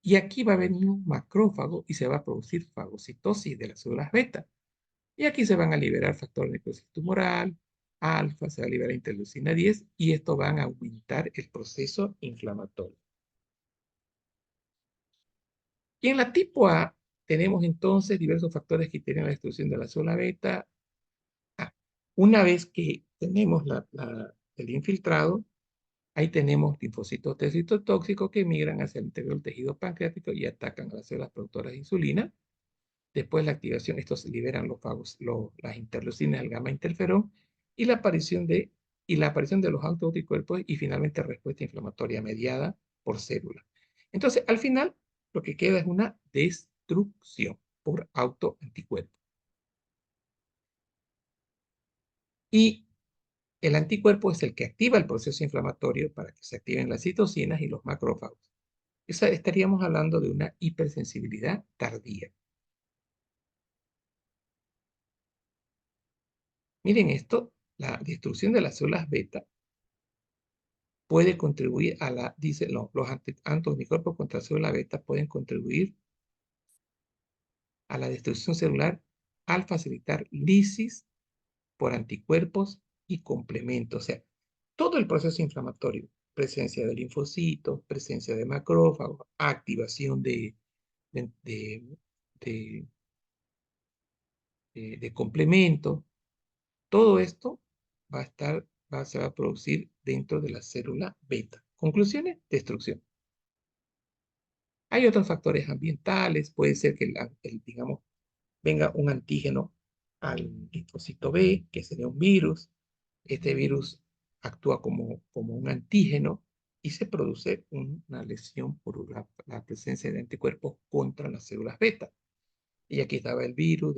y aquí va a venir un macrófago y se va a producir fagocitosis de las células beta. Y aquí se van a liberar factores de necrosis tumoral, alfa, se va a liberar interleucina 10 y esto van a aumentar el proceso inflamatorio. Y en la tipo A tenemos entonces diversos factores que tienen la destrucción de la célula beta. Ah, una vez que tenemos el infiltrado, ahí tenemos linfocitos T citotóxicos que migran hacia el interior del tejido pancreático y atacan a las células productoras de insulina. Después la activación, estos liberan las interleucinas, el gamma interferón y la aparición de los autoanticuerpos y finalmente respuesta inflamatoria mediada por célula. Entonces, al final, lo que queda es una destrucción por autoanticuerpo. Y el anticuerpo es el que activa el proceso inflamatorio para que se activen las citocinas y los macrófagos. Estaríamos hablando de una hipersensibilidad tardía. Miren esto, la destrucción de las células beta puede contribuir a dice, no, los anticuerpos contra célula beta pueden contribuir a la destrucción celular al facilitar lisis por anticuerpos y complementos. O sea, todo el proceso inflamatorio, presencia de linfocitos, presencia de macrófagos, activación de, de, de, de complementos, todo esto se va a producir dentro de la célula beta. Conclusiones, destrucción. Hay otros factores ambientales, puede ser que digamos, venga un antígeno al linfocito B, que sería un virus. Este virus actúa como un antígeno y se produce una lesión por la presencia de anticuerpos contra las células beta. Y aquí estaba el virus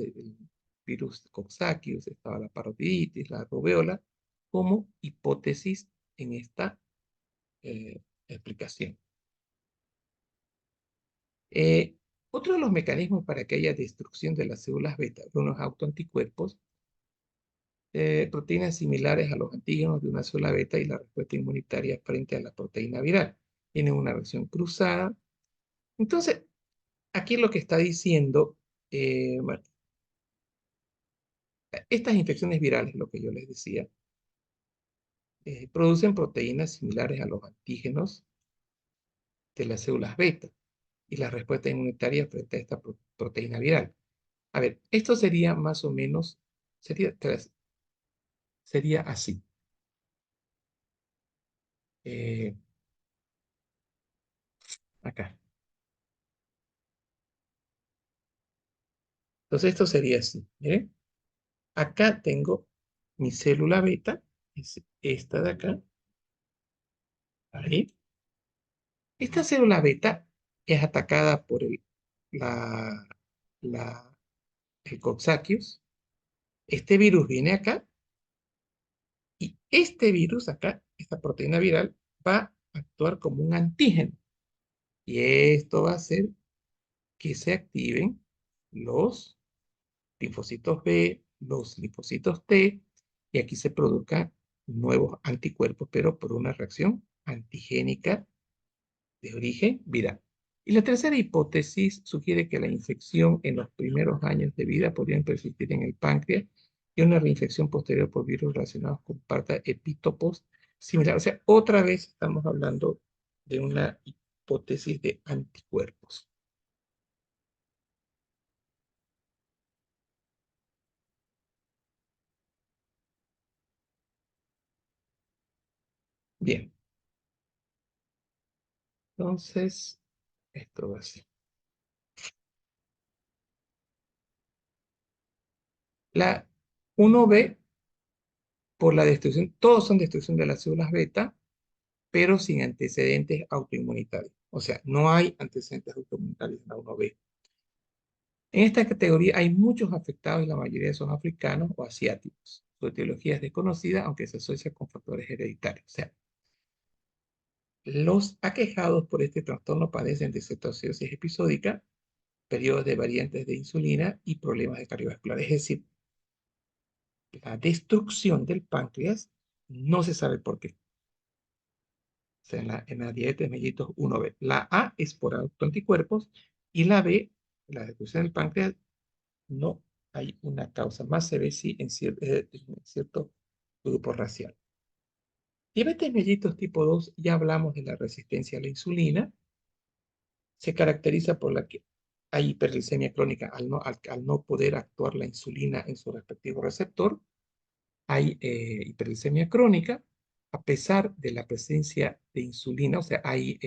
Coxsackie, estaba la parotiditis, la rubeola, como hipótesis en esta explicación. Eh, Otro de los mecanismos para que haya destrucción de las células beta de unos autoanticuerpos, proteínas similares a los antígenos de una célula beta y la respuesta inmunitaria frente a la proteína viral. Tienen una reacción cruzada. Entonces, aquí lo que está diciendo, bueno, estas infecciones virales, lo que yo les decía, producen proteínas similares a los antígenos de las células beta y la respuesta inmunitaria frente a esta proteína viral. A ver, esto sería más o menos, sería así. Eh, Acá. Entonces esto sería así. Miren, acá tengo mi célula beta, es esta de acá. Ahí. Esta célula beta es atacada por la, la, el Coxsackius. Este virus viene acá y este virus acá, esta proteína viral, va a actuar como un antígeno. Y esto va a hacer que se activen los linfocitos B, los linfocitos T, y aquí se produzcan nuevos anticuerpos, pero por una reacción antigénica de origen viral. Y la tercera hipótesis sugiere que la infección en los primeros años de vida podría persistir en el páncreas y una reinfección posterior por virus relacionados con parta epítopos similar. O sea, otra vez estamos hablando de una hipótesis de anticuerpos. Bien, Entonces, esto va así. La 1B, por la destrucción, todos son destrucción de las células beta, pero sin antecedentes autoinmunitarios. O sea, no hay antecedentes autoinmunitarios en la 1B. En esta categoría hay muchos afectados y la mayoría son africanos o asiáticos. Su etiología es desconocida, aunque se asocia con factores hereditarios. O sea, los aquejados por este trastorno padecen de cetoacidosis episódica, periodos de variantes de insulina y problemas de cardiovascular. Es decir, la destrucción del páncreas no se sabe por qué. O sea, en la diabetes mellitus 1B. La A es por autoanticuerpos y la B, la destrucción del páncreas, no hay una causa. Más se ve si en cierto grupo racial. Diabetes mellitus tipo 2, ya hablamos de la resistencia a la insulina. Se caracteriza por la que hay hiperglicemia crónica al no poder actuar la insulina en su respectivo receptor. Hay hiperglicemia crónica a pesar de la presencia de insulina, o sea, hay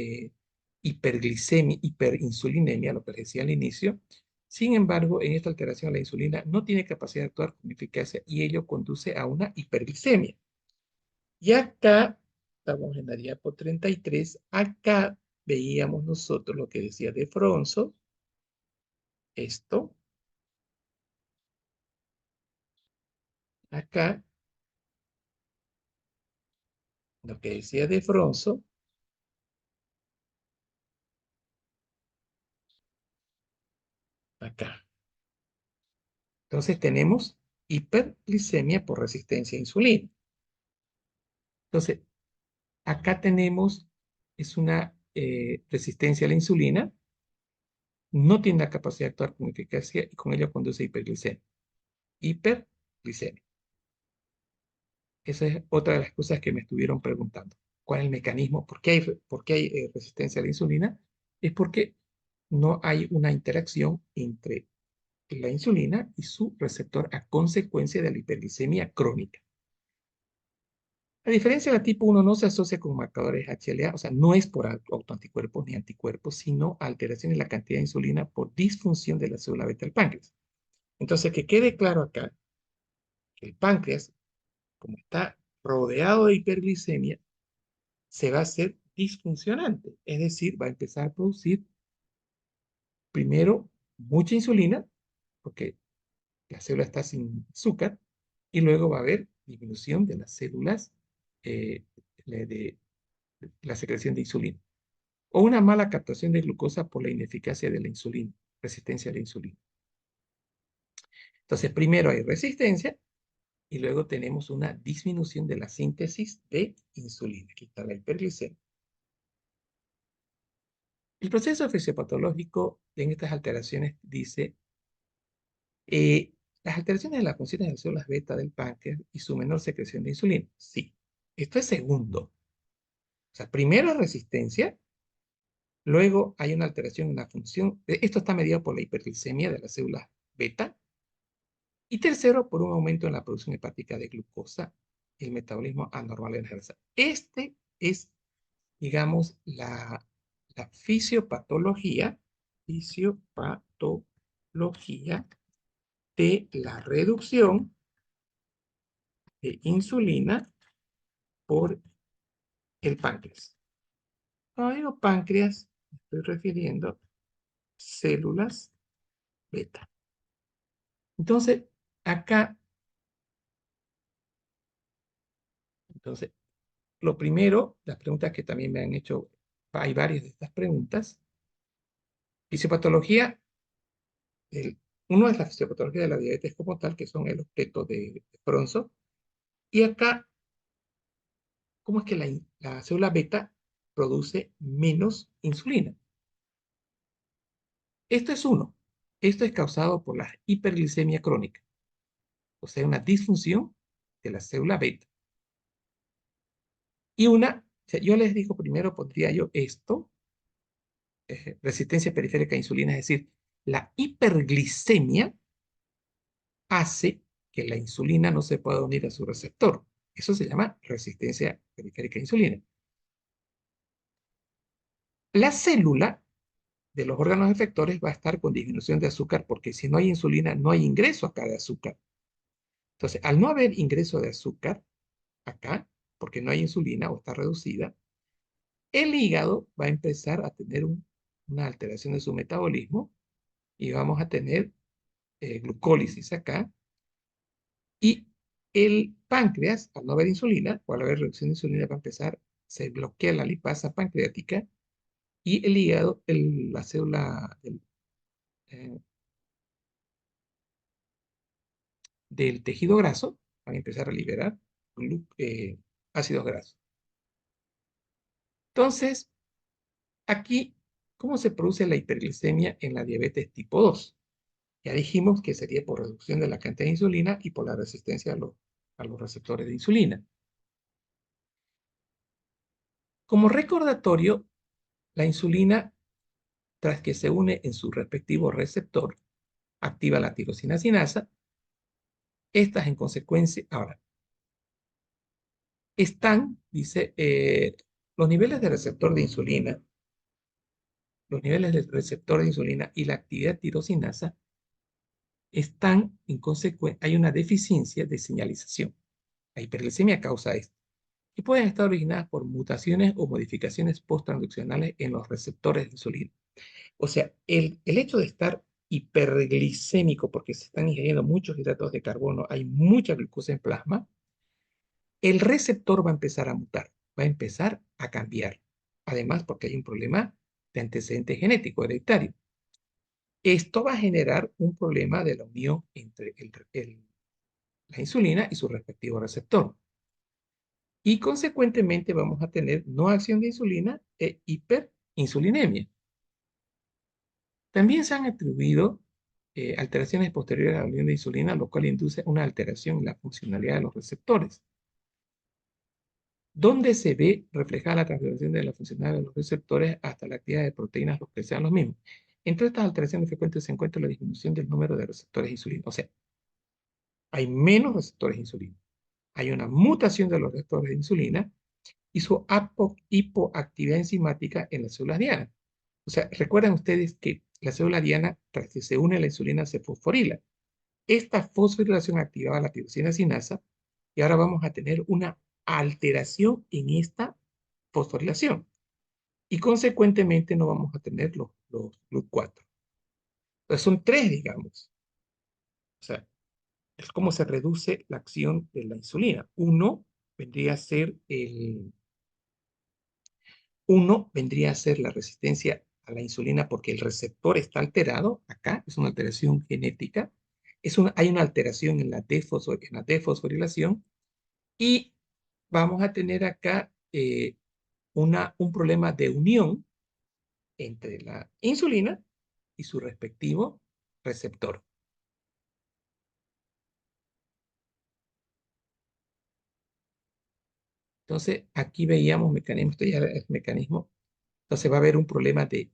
hiperglicemia, hiperinsulinemia, lo que les decía al inicio. Sin embargo, en esta alteración la insulina no tiene capacidad de actuar con eficacia y ello conduce a una hiperglicemia. Y acá, estamos en la diapo 33, acá veíamos nosotros lo que decía de Fronzo, esto, acá, lo que decía de Fronzo, acá. Entonces tenemos hiperglicemia por resistencia a insulina. Entonces, acá tenemos, es una resistencia a la insulina, no tiene la capacidad de actuar con eficacia y con ello conduce a hiperglicemia. Hiperglicemia. Esa es otra de las cosas que me estuvieron preguntando. ¿Cuál es el mecanismo? ¿Por qué hay resistencia a la insulina? Es porque no hay una interacción entre la insulina y su receptor a consecuencia de la hiperglicemia crónica. A diferencia de la tipo 1, no se asocia con marcadores HLA, o sea, no es por autoanticuerpos ni anticuerpos, sino alteración en la cantidad de insulina por disfunción de la célula beta del páncreas. Entonces, que quede claro acá que el páncreas, como está rodeado de hiperglicemia, se va a hacer disfuncionante, es decir, va a empezar a producir primero mucha insulina, porque la célula está sin azúcar, y luego va a haber disminución de las células eh, de la secreción de insulina. O una mala captación de glucosa por la ineficacia de la insulina, resistencia a la insulina. Entonces, primero hay resistencia y luego tenemos una disminución de la síntesis de insulina. Aquí está la hiperglicemia. El proceso fisiopatológico en estas alteraciones dice, las alteraciones de las funciones de las células beta del páncreas y su menor secreción de insulina. Sí, esto es segundo. O sea, primero resistencia, luego hay una alteración en la función. Esto está mediado por la hiperglicemia de las células beta. Y tercero, por un aumento en la producción hepática de glucosa y el metabolismo anormal de la grasa. Este es, digamos, la fisiopatología de la reducción de insulina por el páncreas. Cuando digo páncreas, me estoy refiriendo a células beta. Entonces, acá, entonces, lo primero, las preguntas que también me han hecho, hay varias de estas preguntas. Fisiopatología, uno es la fisiopatología de la diabetes como tal, que son el objeto de Bronzo. Y acá, ¿cómo es que la célula beta produce menos insulina? Esto es uno. Esto es causado por la hiperglicemia crónica, o sea, una disfunción de la célula beta. Y o sea, yo les digo primero, pondría yo esto, resistencia periférica a insulina, es decir, la hiperglicemia hace que la insulina no se pueda unir a su receptor. Eso se llama resistencia periférica a insulina. La célula de los órganos efectores va a estar con disminución de azúcar porque si no hay insulina, no hay ingreso acá de azúcar. Entonces, al no haber ingreso de azúcar acá, porque no hay insulina o está reducida, el hígado va a empezar a tener una alteración de su metabolismo y vamos a tener glucólisis acá. Y el páncreas, al no haber insulina o al haber reducción de insulina, va a empezar, se bloquea la lipasa pancreática y el hígado, la célula eh, del tejido graso, van a empezar a liberar ácidos grasos. Entonces, aquí, ¿cómo se produce la hiperglicemia en la diabetes tipo 2? Ya dijimos que sería por reducción de la cantidad de insulina y por la resistencia a los receptores de insulina. Como recordatorio, la insulina, tras que se une en su respectivo receptor, activa la tirosina sinasa. Estas en consecuencia, ahora, dice, los niveles de receptor de insulina, los niveles del receptor de insulina y la actividad tirosinasa están en consecuencia, hay una deficiencia de señalización. La hiperglicemia causa esto y pueden estar originadas por mutaciones o modificaciones posttransduccionales en los receptores de insulina. O sea, el hecho de estar hiperglicémico porque se están ingiriendo muchos hidratos de carbono, hay mucha glucosa en plasma, el receptor va a empezar a mutar, va a empezar a cambiar. Además, porque hay un problema de antecedente genético hereditario. Esto va a generar un problema de la unión entre la insulina y su respectivo receptor. Y consecuentemente vamos a tener no acción de insulina e hiperinsulinemia. También se han atribuido alteraciones posteriores a la unión de insulina, lo cual induce una alteración en la funcionalidad de los receptores, donde se ve reflejada la transformación de la funcionalidad de los receptores hasta la actividad de proteínas, los que sean los mismos. Entre estas alteraciones frecuentes se encuentra la disminución del número de receptores de insulina. O sea, hay menos receptores de insulina. Hay una mutación de los receptores de insulina y su hipoactividad enzimática en las células dianas. O sea, recuerdan ustedes que la célula diana, tras que se une a la insulina, se fosforila. Esta fosforilación activaba la tirosina sinasa y ahora vamos a tener una alteración en esta fosforilación y consecuentemente no vamos a tener los GLUT4. Entonces son tres, digamos. O sea, es como se reduce la acción de la insulina. Vendría a ser vendría a ser la resistencia a la insulina porque el receptor está alterado. Acá es una alteración genética. Hay una alteración en la defosforilación y vamos a tener acá un problema de unión entre la insulina y su respectivo receptor. Entonces, aquí veíamos mecanismo, esto ya es mecanismo. Entonces va a haber un problema de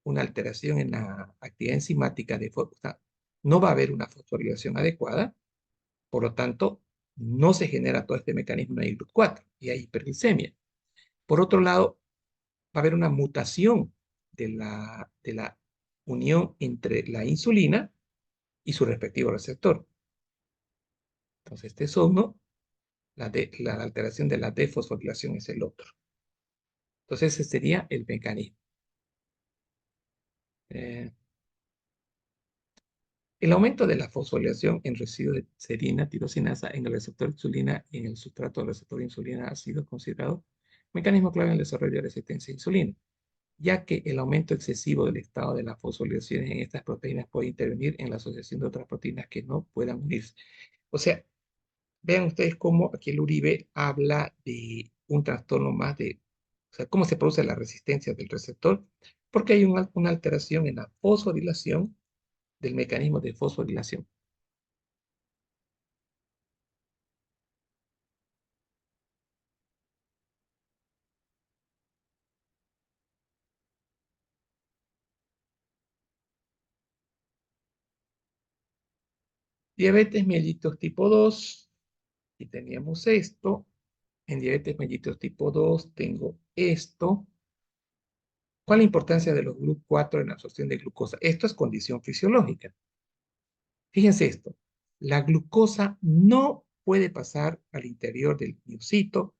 una alteración en la actividad enzimática o sea, no va a haber una fosforilación adecuada, por lo tanto, no se genera todo este mecanismo de GLUT4 y hay hiperglicemia. Por otro lado, va a haber una mutación de la unión entre la insulina y su respectivo receptor. Entonces, este es uno, la alteración de la defosforilación es el otro. Entonces, ese sería el mecanismo. Eh, el aumento de la fosforilación en residuos de serina, tirosinasa en el receptor de insulina y en el sustrato del receptor de insulina ha sido considerado mecanismo clave en el desarrollo de resistencia a insulina, ya que el aumento excesivo del estado de las fosforilaciones en estas proteínas puede intervenir en la asociación de otras proteínas que no puedan unirse. O sea, vean ustedes cómo aquí el Uribe habla de un trastorno más o sea, cómo se produce la resistencia del receptor, porque hay una alteración en la fosforilación del mecanismo de fosforilación. Diabetes mellitus tipo 2, y teníamos esto. En diabetes mellitus tipo 2 tengo esto. ¿Cuál es la importancia de los GLUT4 en la absorción de glucosa? Esto es condición fisiológica. Fíjense esto, la glucosa no puede pasar al interior del miocito,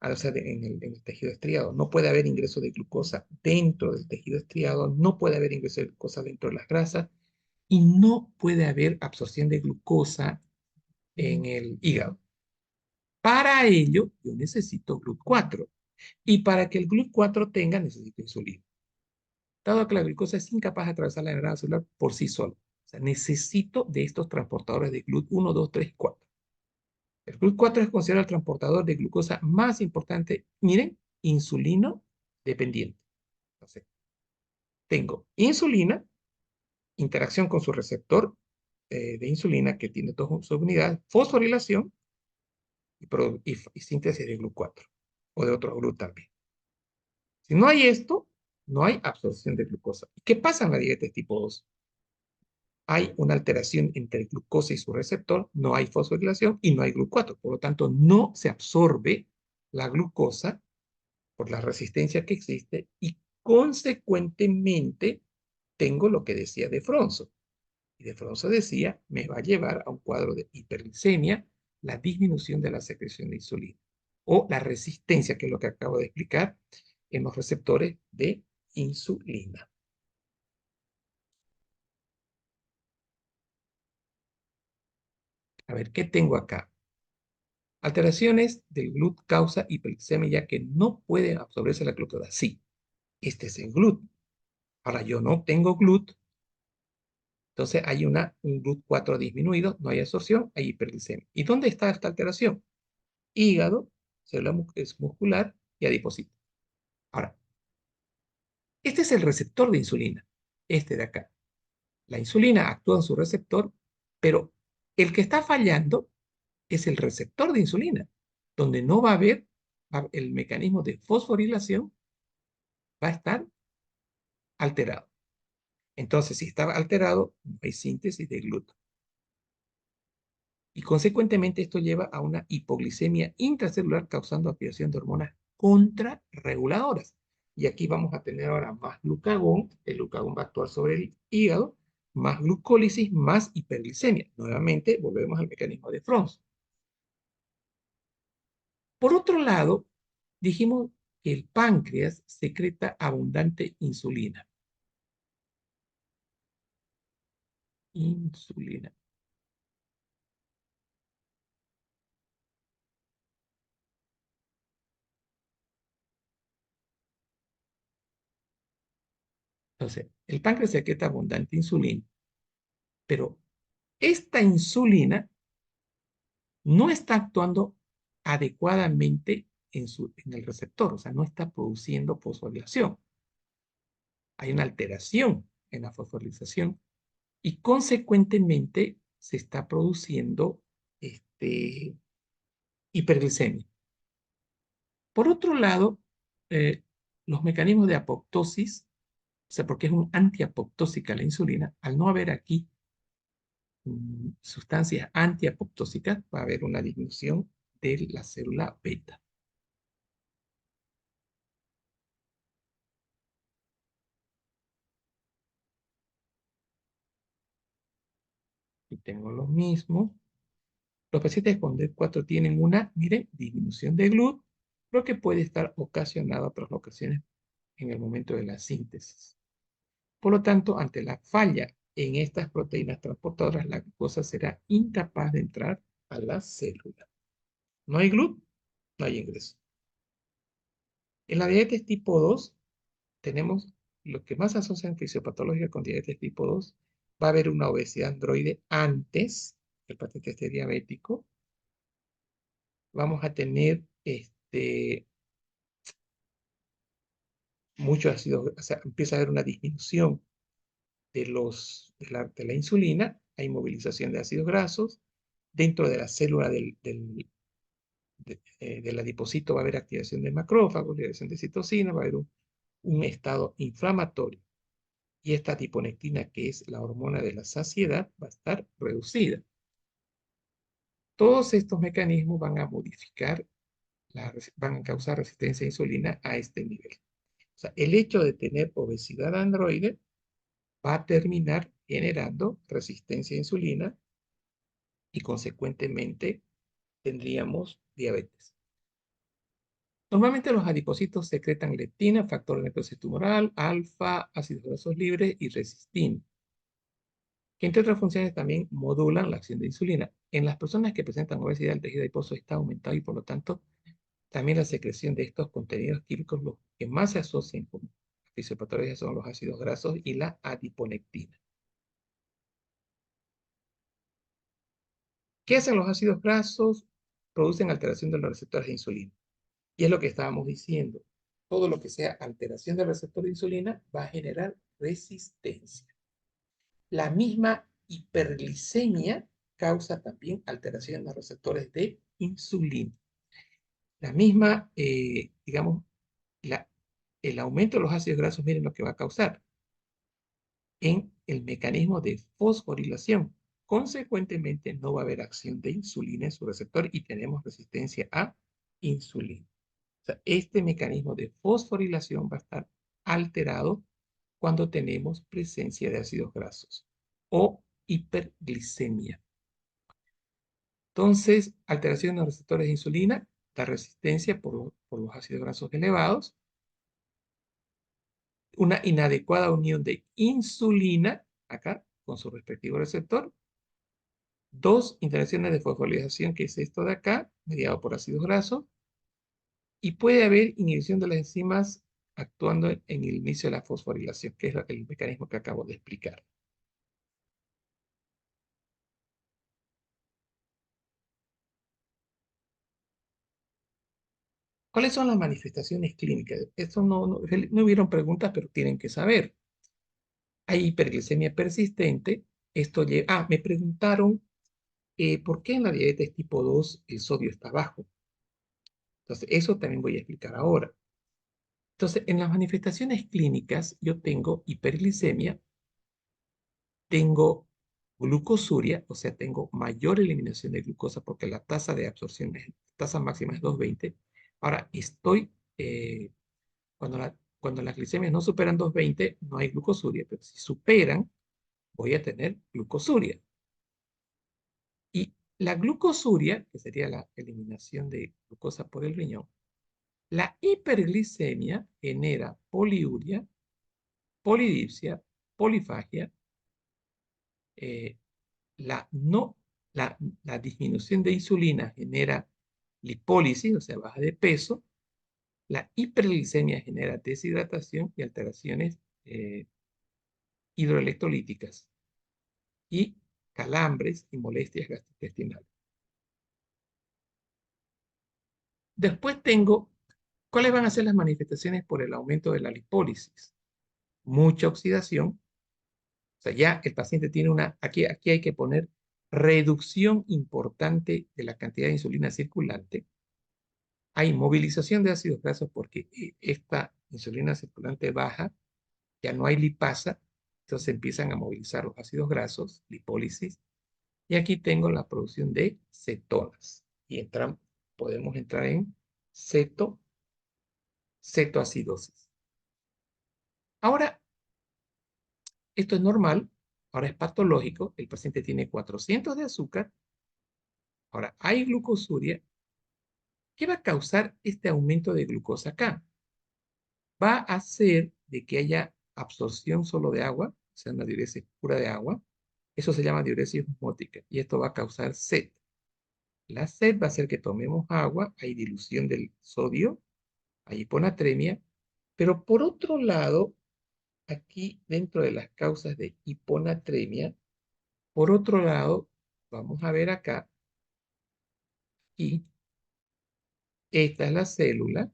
o sea, en el tejido estriado. No puede haber ingreso de glucosa dentro del tejido estriado, no puede haber ingreso de glucosa dentro de las grasas y no puede haber absorción de glucosa en el hígado. Para ello, yo necesito GLUT4 y para que el GLUT4 tenga, necesito insulina. Dado que la glucosa es incapaz de atravesar la membrana celular por sí sola. O sea, necesito de estos transportadores de GLUT1, 2, 3 y 4. El GLUT4 es considerado el transportador de glucosa más importante. Miren, insulino dependiente. Entonces, tengo insulina, interacción con su receptor de insulina que tiene dos subunidades, fosforilación y síntesis de GLUT4 o de otros GLUT también. Si no hay esto, no hay absorción de glucosa. ¿Qué pasa en la diabetes tipo 2? Hay una alteración entre el glucosa y su receptor, no hay fosforilación y no hay GLUT4. Por lo tanto, no se absorbe la glucosa por la resistencia que existe y consecuentemente tengo lo que decía de Fronzo. Y de Fronzo decía, me va a llevar a un cuadro de hiperglicemia, la disminución de la secreción de insulina o la resistencia, que es lo que acabo de explicar, en los receptores de insulina. A ver, ¿qué tengo acá? Alteraciones del GLUT causa hiperglicemia ya que no puede absorberse la glucosa. Sí, este es el GLUT. Ahora yo no tengo GLUT, entonces hay un GLUT4 disminuido, no hay absorción, hay hiperglicemia. ¿Y dónde está esta alteración? Hígado, célula muscular y adipocito. Ahora, este es el receptor de insulina, este de acá. La insulina actúa en su receptor, pero el que está fallando es el receptor de insulina, donde no va a haber el mecanismo de fosforilación, va a estar alterado. Entonces, si está alterado, no hay síntesis de glúten. Y consecuentemente esto lleva a una hipoglicemia intracelular causando activación de hormonas contrarreguladoras. Y aquí vamos a tener ahora más glucagón, el glucagón va a actuar sobre el hígado, más glucólisis, más hiperglicemia. Nuevamente volvemos al mecanismo de Fronz. Por otro lado, dijimos que el páncreas secreta abundante insulina. Insulina. Entonces, el páncreas secreta abundante insulina, pero esta insulina no está actuando adecuadamente en el receptor, o sea, no está produciendo fosforilación. Hay una alteración en la fosforilación y consecuentemente se está produciendo hiperglicemia. Por otro lado, eh, los mecanismos de apoptosis, o sea, porque es un antiapoptósica la insulina, al no haber aquí sustancias antiapoptósicas, va a haber una disminución de la célula beta. Y tengo lo mismo. Los pacientes con D4 tienen una, miren, disminución de GLUT, lo que puede estar ocasionado otras ocasiones en el momento de la síntesis. Por lo tanto, ante la falla en estas proteínas transportadoras, la glucosa será incapaz de entrar a la célula. No hay GLUT, no hay ingreso. En la diabetes tipo 2 tenemos lo que más asocian fisiopatología con diabetes tipo 2. Va a haber una obesidad androide antes del paciente esté diabético. Vamos a tener mucho ácido, o sea, empieza a haber una disminución de la insulina, hay movilización de ácidos grasos, dentro de la célula del adipocito va a haber activación de macrófagos, liberación de citocina, va a haber un estado inflamatorio. Y esta adiponectina, que es la hormona de la saciedad, va a estar reducida. Todos estos mecanismos van a modificar, van a causar resistencia a insulina a este nivel. O sea, el hecho de tener obesidad androide va a terminar generando resistencia a insulina y consecuentemente tendríamos diabetes. Normalmente los adipocitos secretan leptina, factor de necrosis tumoral, alfa, ácidos grasos libres y resistina, que entre otras funciones también modulan la acción de insulina. En las personas que presentan obesidad, el tejido adiposo está aumentado y por lo tanto también la secreción de estos contenidos químicos, los que más se asocian con fisiopatologías son los ácidos grasos y la adiponectina. ¿Qué hacen los ácidos grasos? Producen alteración de los receptores de insulina. Y es lo que estábamos diciendo. Todo lo que sea alteración del receptor de insulina va a generar resistencia. La misma hiperglicemia causa también alteración en los receptores de insulina. La misma, digamos, la, el aumento de los ácidos grasos, miren lo que va a causar en el mecanismo de fosforilación. Consecuentemente, no va a haber acción de insulina en su receptor y tenemos resistencia a insulina. O sea, este mecanismo de fosforilación va a estar alterado cuando tenemos presencia de ácidos grasos o hiperglicemia. Entonces, alteración en los receptores de insulina, la resistencia por los ácidos grasos elevados, una inadecuada unión de insulina, acá, con su respectivo receptor, dos interacciones de fosforilación, que es esto de acá, mediado por ácidos grasos, y puede haber inhibición de las enzimas actuando en el inicio de la fosforilación, que es el mecanismo que acabo de explicar. ¿Cuáles son las manifestaciones clínicas? Esto no hubieron preguntas, pero tienen que saber. Hay hiperglicemia persistente. Me preguntaron por qué en la diabetes tipo 2 el sodio está bajo. Entonces, eso también voy a explicar ahora. Entonces, en las manifestaciones clínicas, yo tengo hiperglicemia, tengo glucosuria, o sea, tengo mayor eliminación de glucosa porque la tasa de absorción, tasa máxima es 220. Ahora, cuando las glicemias no superan 220, no hay glucosuria, pero si superan, voy a tener glucosuria. Y la glucosuria, que sería la eliminación de glucosa por el riñón, la hiperglicemia genera poliuria, polidipsia, polifagia, eh, la, no, la disminución de insulina genera lipólisis, o sea, baja de peso, la hiperglicemia genera deshidratación y alteraciones hidroelectrolíticas y calambres y molestias gastrointestinales. Después tengo, ¿cuáles van a ser las manifestaciones por el aumento de la lipólisis? Mucha oxidación, o sea, ya el paciente tiene aquí hay que poner reducción importante de la cantidad de insulina circulante. Hay movilización de ácidos grasos porque esta insulina circulante baja, ya no hay lipasa, entonces empiezan a movilizar los ácidos grasos, lipólisis, y aquí tengo la producción de cetonas. Y podemos entrar en cetoacidosis. Ahora, esto es normal, ahora es patológico, el paciente tiene 400 de azúcar, ahora hay glucosuria. ¿Qué va a causar este aumento de glucosa acá? Va a hacer de que haya absorción solo de agua, o sea, una diuresis pura de agua. Eso se llama diuresis osmótica y esto va a causar sed. La sed va a hacer que tomemos agua, hay dilución del sodio, hay hiponatremia, pero por otro lado, aquí dentro de las causas de hiponatremia, por otro lado, vamos a ver acá, y esta es la célula,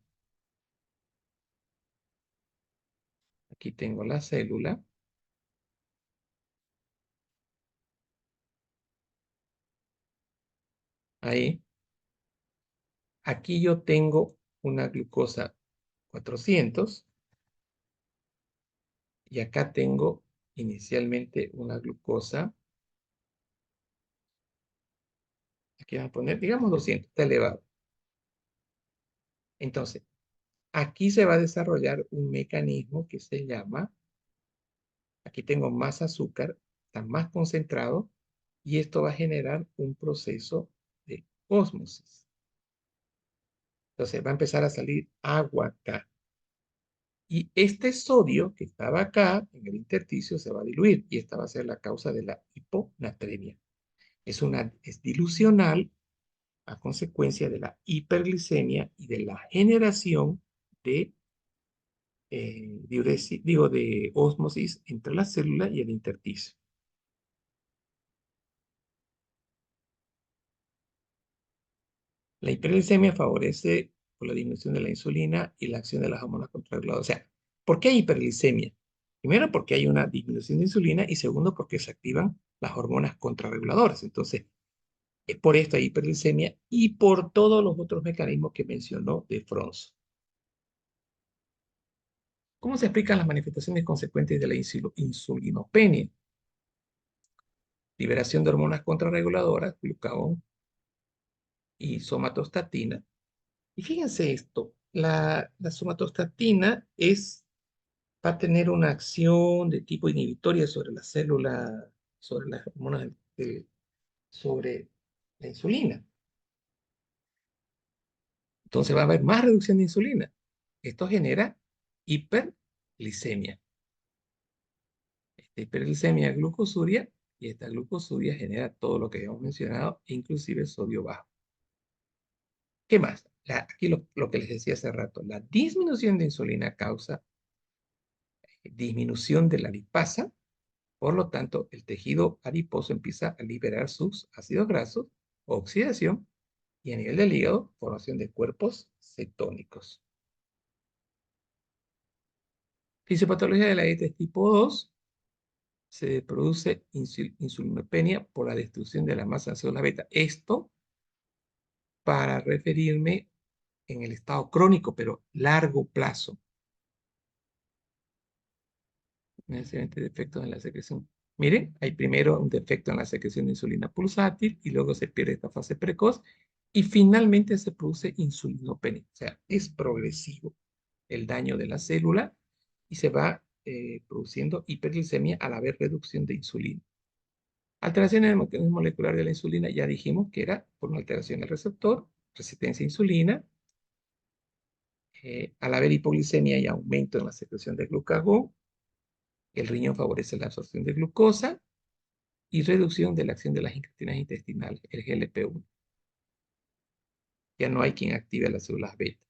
aquí tengo la célula, ahí, aquí yo tengo una glucosa 400 y acá tengo inicialmente una glucosa, aquí vamos a poner, digamos 200, está elevado. Entonces, Aquí se va a desarrollar un mecanismo que se llama, aquí tengo más azúcar, está más concentrado, y esto va a generar un proceso de ósmosis. Entonces va a empezar a salir agua acá. Y este sodio que estaba acá en el intersticio se va a diluir y esta va a ser la causa de la hiponatremia. Es dilucional a consecuencia de la hiperglicemia y de la generación de de ósmosis entre la célula y el intersticio. La hiperglicemia favorece por la disminución de la insulina y la acción de las hormonas contrarreguladoras. O sea, ¿por qué hay hiperglicemia? Primero, porque hay una disminución de insulina y segundo, porque se activan las hormonas contrarreguladoras. Entonces, es por esta hiperglicemia y por todos los otros mecanismos que mencionó de Fronzo. ¿Cómo se explican las manifestaciones consecuentes de la insulinopenia? Liberación de hormonas contrarreguladoras, glucagón y somatostatina. Y fíjense esto, la somatostatina va a tener una acción de tipo inhibitoria sobre la célula, sobre las hormonas, sobre la insulina. Entonces va a haber más reducción de insulina. Esto genera hiperglicemia. Esta hiperglicemia es glucosuria y esta glucosuria genera todo lo que habíamos mencionado, inclusive sodio bajo. ¿Qué más? Aquí lo que les decía hace rato, la disminución de insulina causa disminución de la lipasa, por lo tanto, el tejido adiposo empieza a liberar sus ácidos grasos, oxidación, y a nivel del hígado, formación de cuerpos cetónicos. Fisiopatología de la diabetes tipo 2, se produce insulinopenia por la destrucción de la masa de células beta. Esto para referirme en el estado crónico, pero largo plazo. Necesariamente defectos en la secreción. Miren, hay primero un defecto en la secreción de insulina pulsátil y luego se pierde esta fase precoz y finalmente se produce insulinopenia. O sea, es progresivo el daño de la célula y se va produciendo hiperglicemia al haber reducción de insulina. Alteración en el mecanismo molecular de la insulina, ya dijimos que era por una alteración del receptor, resistencia a insulina. Al haber hipoglicemia y aumento en la secreción de glucagón, el riñón favorece la absorción de glucosa y reducción de la acción de las incretinas intestinales, el GLP-1. Ya no hay quien active las células beta.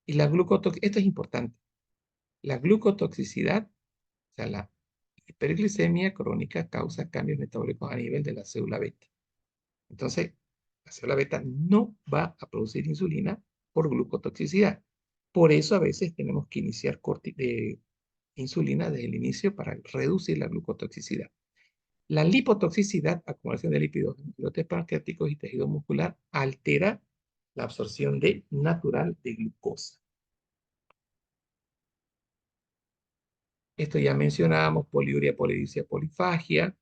Y la glucotoxicidad, esto es importante, la glucotoxicidad, o sea, la hiperglicemia crónica causa cambios metabólicos a nivel de la célula beta. Entonces, la célula beta no va a producir insulina por glucotoxicidad. Por eso a veces tenemos que iniciar insulina desde el inicio para reducir la glucotoxicidad. La lipotoxicidad, acumulación de lípidos en islotes pancreáticos y tejido muscular, altera la absorción natural de glucosa. Esto ya mencionábamos, poliuria, polidipsia, polifagia.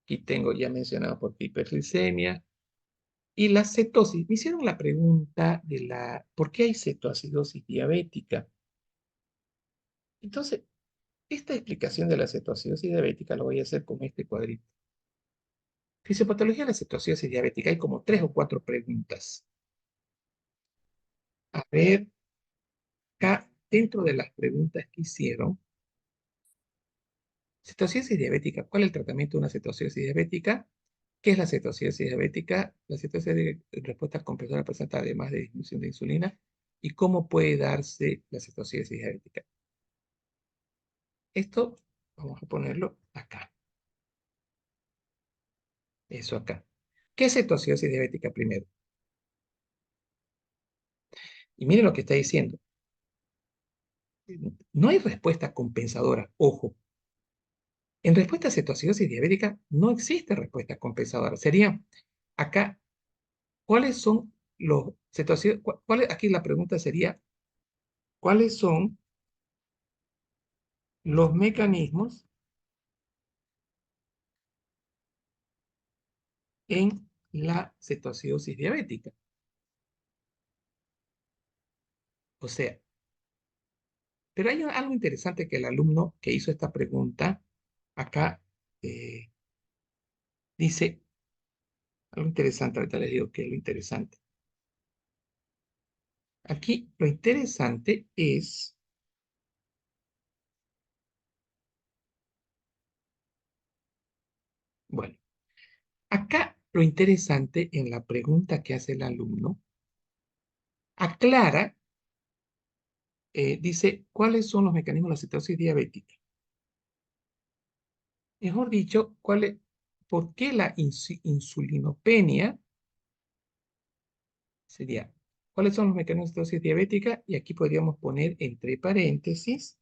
Aquí tengo ya mencionado por hiperglicemia. Y la cetosis. Me hicieron la pregunta ¿por qué hay cetoacidosis diabética? Entonces, esta explicación de la cetoacidosis diabética la voy a hacer con este cuadrito. Fisiopatología de la cetoacidosis diabética. Hay como 3 o 4 preguntas. A ver, acá, dentro de las preguntas que hicieron, cetoacidosis diabética. ¿Cuál es el tratamiento de una cetoacidosis diabética? ¿Qué es la cetoacidosis diabética? La cetoacidosis de respuesta compensatoria presenta además de disminución de insulina. ¿Y cómo puede darse la cetoacidosis diabética? Esto vamos a ponerlo acá. Eso acá. ¿Qué es cetoacidosis diabética primero? Y miren lo que está diciendo. No hay respuesta compensadora. Ojo. En respuesta a cetoacidosis diabética no existe respuesta compensadora. Sería acá, ¿cuáles son los aquí la pregunta sería, ¿cuáles son los mecanismos en la cetoacidosis diabética. O sea, pero hay algo interesante que el alumno que hizo esta pregunta acá eh, dice, algo interesante, ahorita les digo qué es lo interesante. Aquí lo interesante es, bueno, acá lo interesante en la pregunta que hace el alumno, aclara, dice, ¿cuáles son los mecanismos de la cetosis diabética? Mejor dicho, ¿por qué la insulinopenia sería? ¿Cuáles son los mecanismos de cetosis diabética? Y aquí podríamos poner entre paréntesis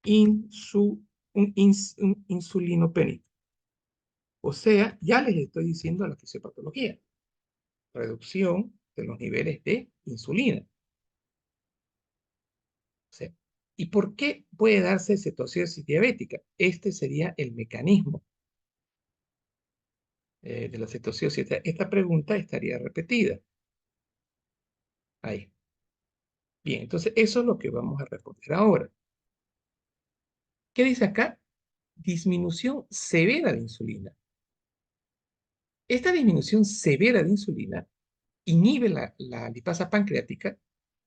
insu, un insulinopenia. O sea, ya les estoy diciendo la fisiopatología. Reducción de los niveles de insulina. O sea, ¿y por qué puede darse cetosis diabética? Este sería el mecanismo de la cetosis. Esta pregunta estaría repetida. Ahí. Bien, entonces eso es lo que vamos a responder ahora. ¿Qué dice acá? Disminución severa de insulina. Esta disminución severa de insulina inhibe la lipasa pancreática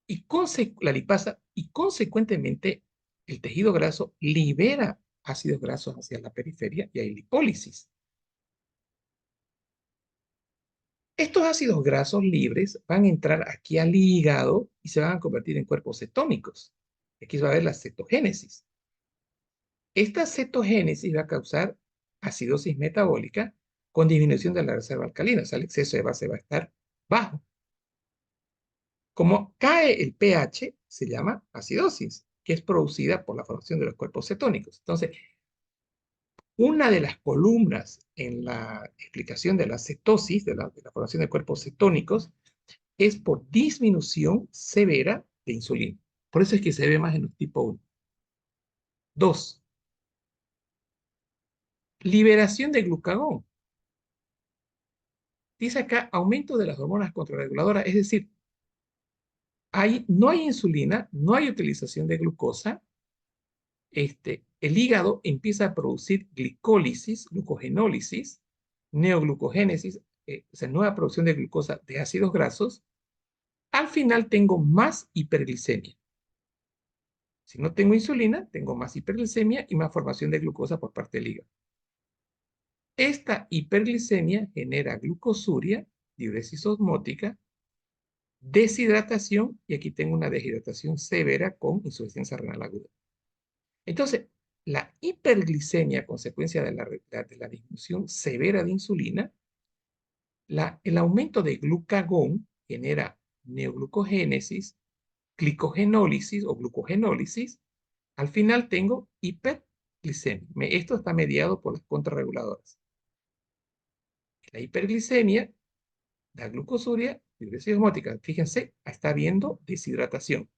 y la lipasa y consecuentemente el tejido graso libera ácidos grasos hacia la periferia y hay lipólisis. Estos ácidos grasos libres van a entrar aquí al hígado y se van a convertir en cuerpos cetónicos. Aquí va a haber la cetogénesis. Esta cetogénesis va a causar acidosis metabólica con disminución de la reserva alcalina, o sea, el exceso de base va a estar bajo. Como cae el pH, se llama acidosis, que es producida por la formación de los cuerpos cetónicos. Entonces, una de las columnas en la explicación de la cetosis, de la formación de cuerpos cetónicos, es por disminución severa de insulina. Por eso es que se ve más en los tipo 1. 2. Liberación de glucagón. Dice acá aumento de las hormonas contrarreguladoras, es decir, no hay insulina, no hay utilización de glucosa, el hígado empieza a producir glicólisis, glucogenólisis, neoglucogénesis, o sea, nueva producción de glucosa de ácidos grasos. Al final tengo más hiperglicemia. Si no tengo insulina, tengo más hiperglicemia y más formación de glucosa por parte del hígado. Esta hiperglicemia genera glucosuria, diuresis osmótica, deshidratación, y aquí tengo una deshidratación severa con insuficiencia renal aguda. Entonces, la hiperglicemia a consecuencia de la disminución severa de insulina, el aumento de glucagón genera neoglucogénesis, glicogenólisis o glucogenólisis. Al final tengo hiperglicemia. Esto está mediado por las contrarreguladoras. La hiperglicemia, la glucosuria, diuresis osmótica. Fíjense, está habiendo deshidratación.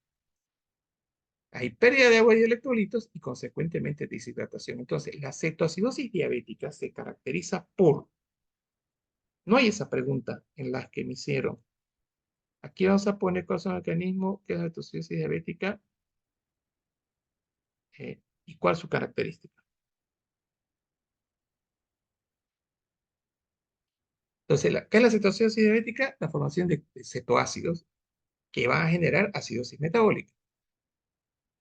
Hay pérdida de agua y electrolitos y consecuentemente deshidratación. Entonces, la cetoacidosis diabética se caracteriza por, no hay esa pregunta en las que me hicieron. Aquí vamos a poner cuál es el mecanismo que es la cetoacidosis diabética y cuál es su característica. Entonces, ¿qué es la cetoacidosis diabética? La formación de cetoácidos que van a generar acidosis metabólica.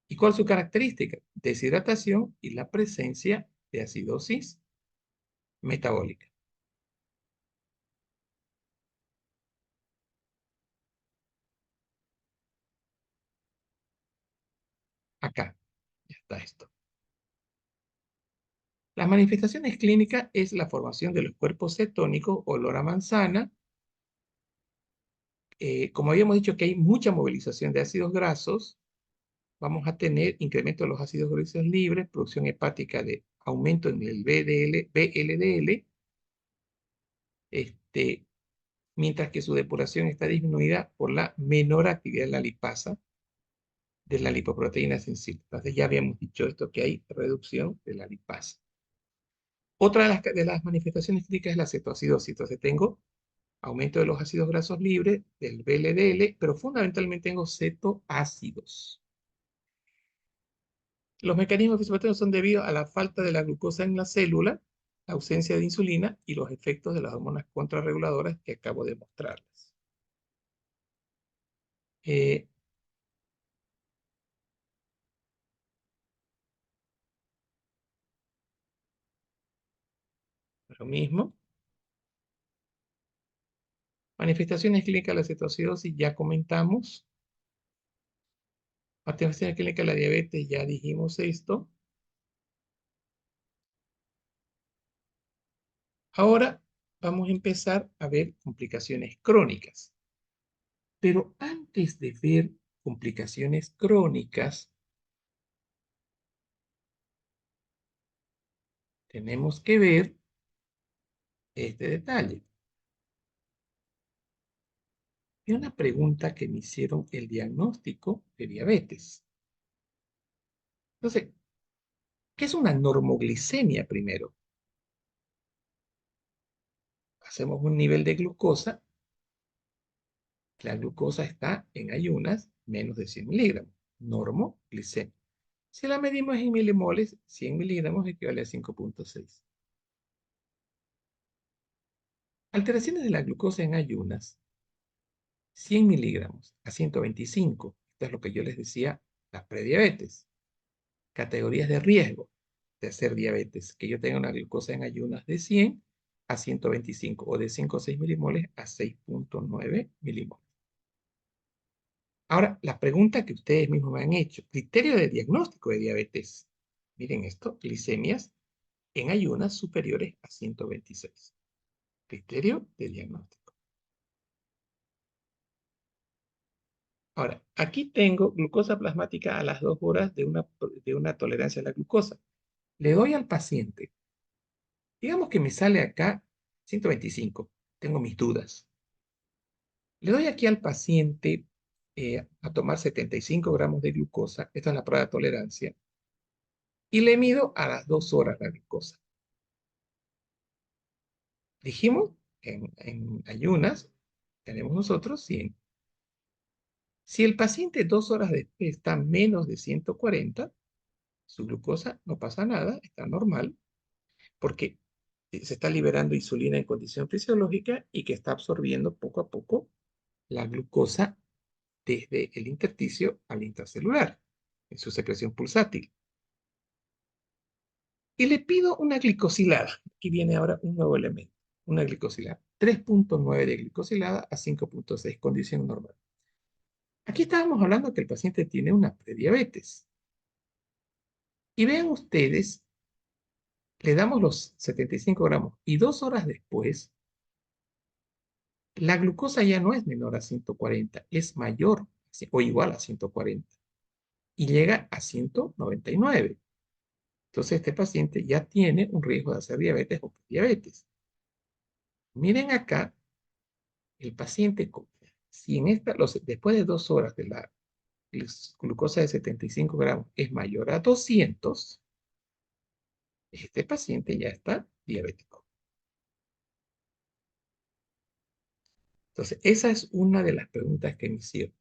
¿Y cuál es su característica? Deshidratación y la presencia de acidosis metabólica. Acá, ya está esto. Las manifestaciones clínicas es la formación de los cuerpos cetónicos, olor a manzana. Como habíamos dicho que hay mucha movilización de ácidos grasos, vamos a tener incremento de los ácidos grasos libres, producción hepática de aumento en el BLDL, mientras que su depuración está disminuida por la menor actividad de la lipasa de la lipoproteína sensible. Entonces ya habíamos dicho esto, que hay reducción de la lipasa. Otra de las manifestaciones clínicas es la cetoacidosis. Entonces tengo aumento de los ácidos grasos libres, del VLDL, pero fundamentalmente tengo cetoácidos. Los mecanismos fisiopatológicos son debidos a la falta de la glucosa en la célula, la ausencia de insulina y los efectos de las hormonas contrarreguladoras que acabo de mostrarles. Eh, lo mismo. Manifestaciones clínicas de la cetoacidosis ya comentamos. Manifestaciones clínicas de la diabetes ya dijimos esto. Ahora vamos a empezar a ver complicaciones crónicas. Pero antes de ver complicaciones crónicas, tenemos que ver este detalle. Y una pregunta que me hicieron el diagnóstico de diabetes. Entonces, ¿qué es una normoglicemia primero? Hacemos un nivel de glucosa. La glucosa está en ayunas menos de 100 miligramos. Normoglicemia. Si la medimos en milimoles, 100 miligramos equivale a 5,6. Alteraciones de la glucosa en ayunas, 100 miligramos a 125. Esto es lo que yo les decía, la prediabetes. Categorías de riesgo de hacer diabetes, que yo tenga una glucosa en ayunas de 100 a 125 o de 5,6 milimoles a 6,9 milimoles. Ahora, la pregunta que ustedes mismos me han hecho, criterio de diagnóstico de diabetes. Miren esto, glicemias en ayunas superiores a 126. Criterio de diagnóstico. Ahora, aquí tengo glucosa plasmática a las 2 horas de una tolerancia a la glucosa. Le doy al paciente, digamos que me sale acá 125, tengo mis dudas. Le doy aquí al paciente a tomar 75 gramos de glucosa, esta es la prueba de tolerancia, y le mido a las 2 horas la glucosa. Dijimos, en ayunas, tenemos nosotros 100. Si el paciente 2 horas después está menos de 140, su glucosa no pasa nada, está normal, porque se está liberando insulina en condición fisiológica y que está absorbiendo poco a poco la glucosa desde el intersticio al intracelular, en su secreción pulsátil. Y le pido una glicosilada. Aquí viene ahora un nuevo elemento, una glicosilada. 3,9 de glicosilada a 5,6, condición normal. Aquí estábamos hablando que el paciente tiene una prediabetes. Y vean ustedes, le damos los 75 gramos y 2 horas después, la glucosa ya no es menor a 140, es mayor o igual a 140 y llega a 199. Entonces este paciente ya tiene un riesgo de hacer diabetes o prediabetes. Miren acá, el paciente, si después de 2 horas de la glucosa de 75 gramos es mayor a 200, este paciente ya está diabético. Entonces, esa es una de las preguntas que me hicieron.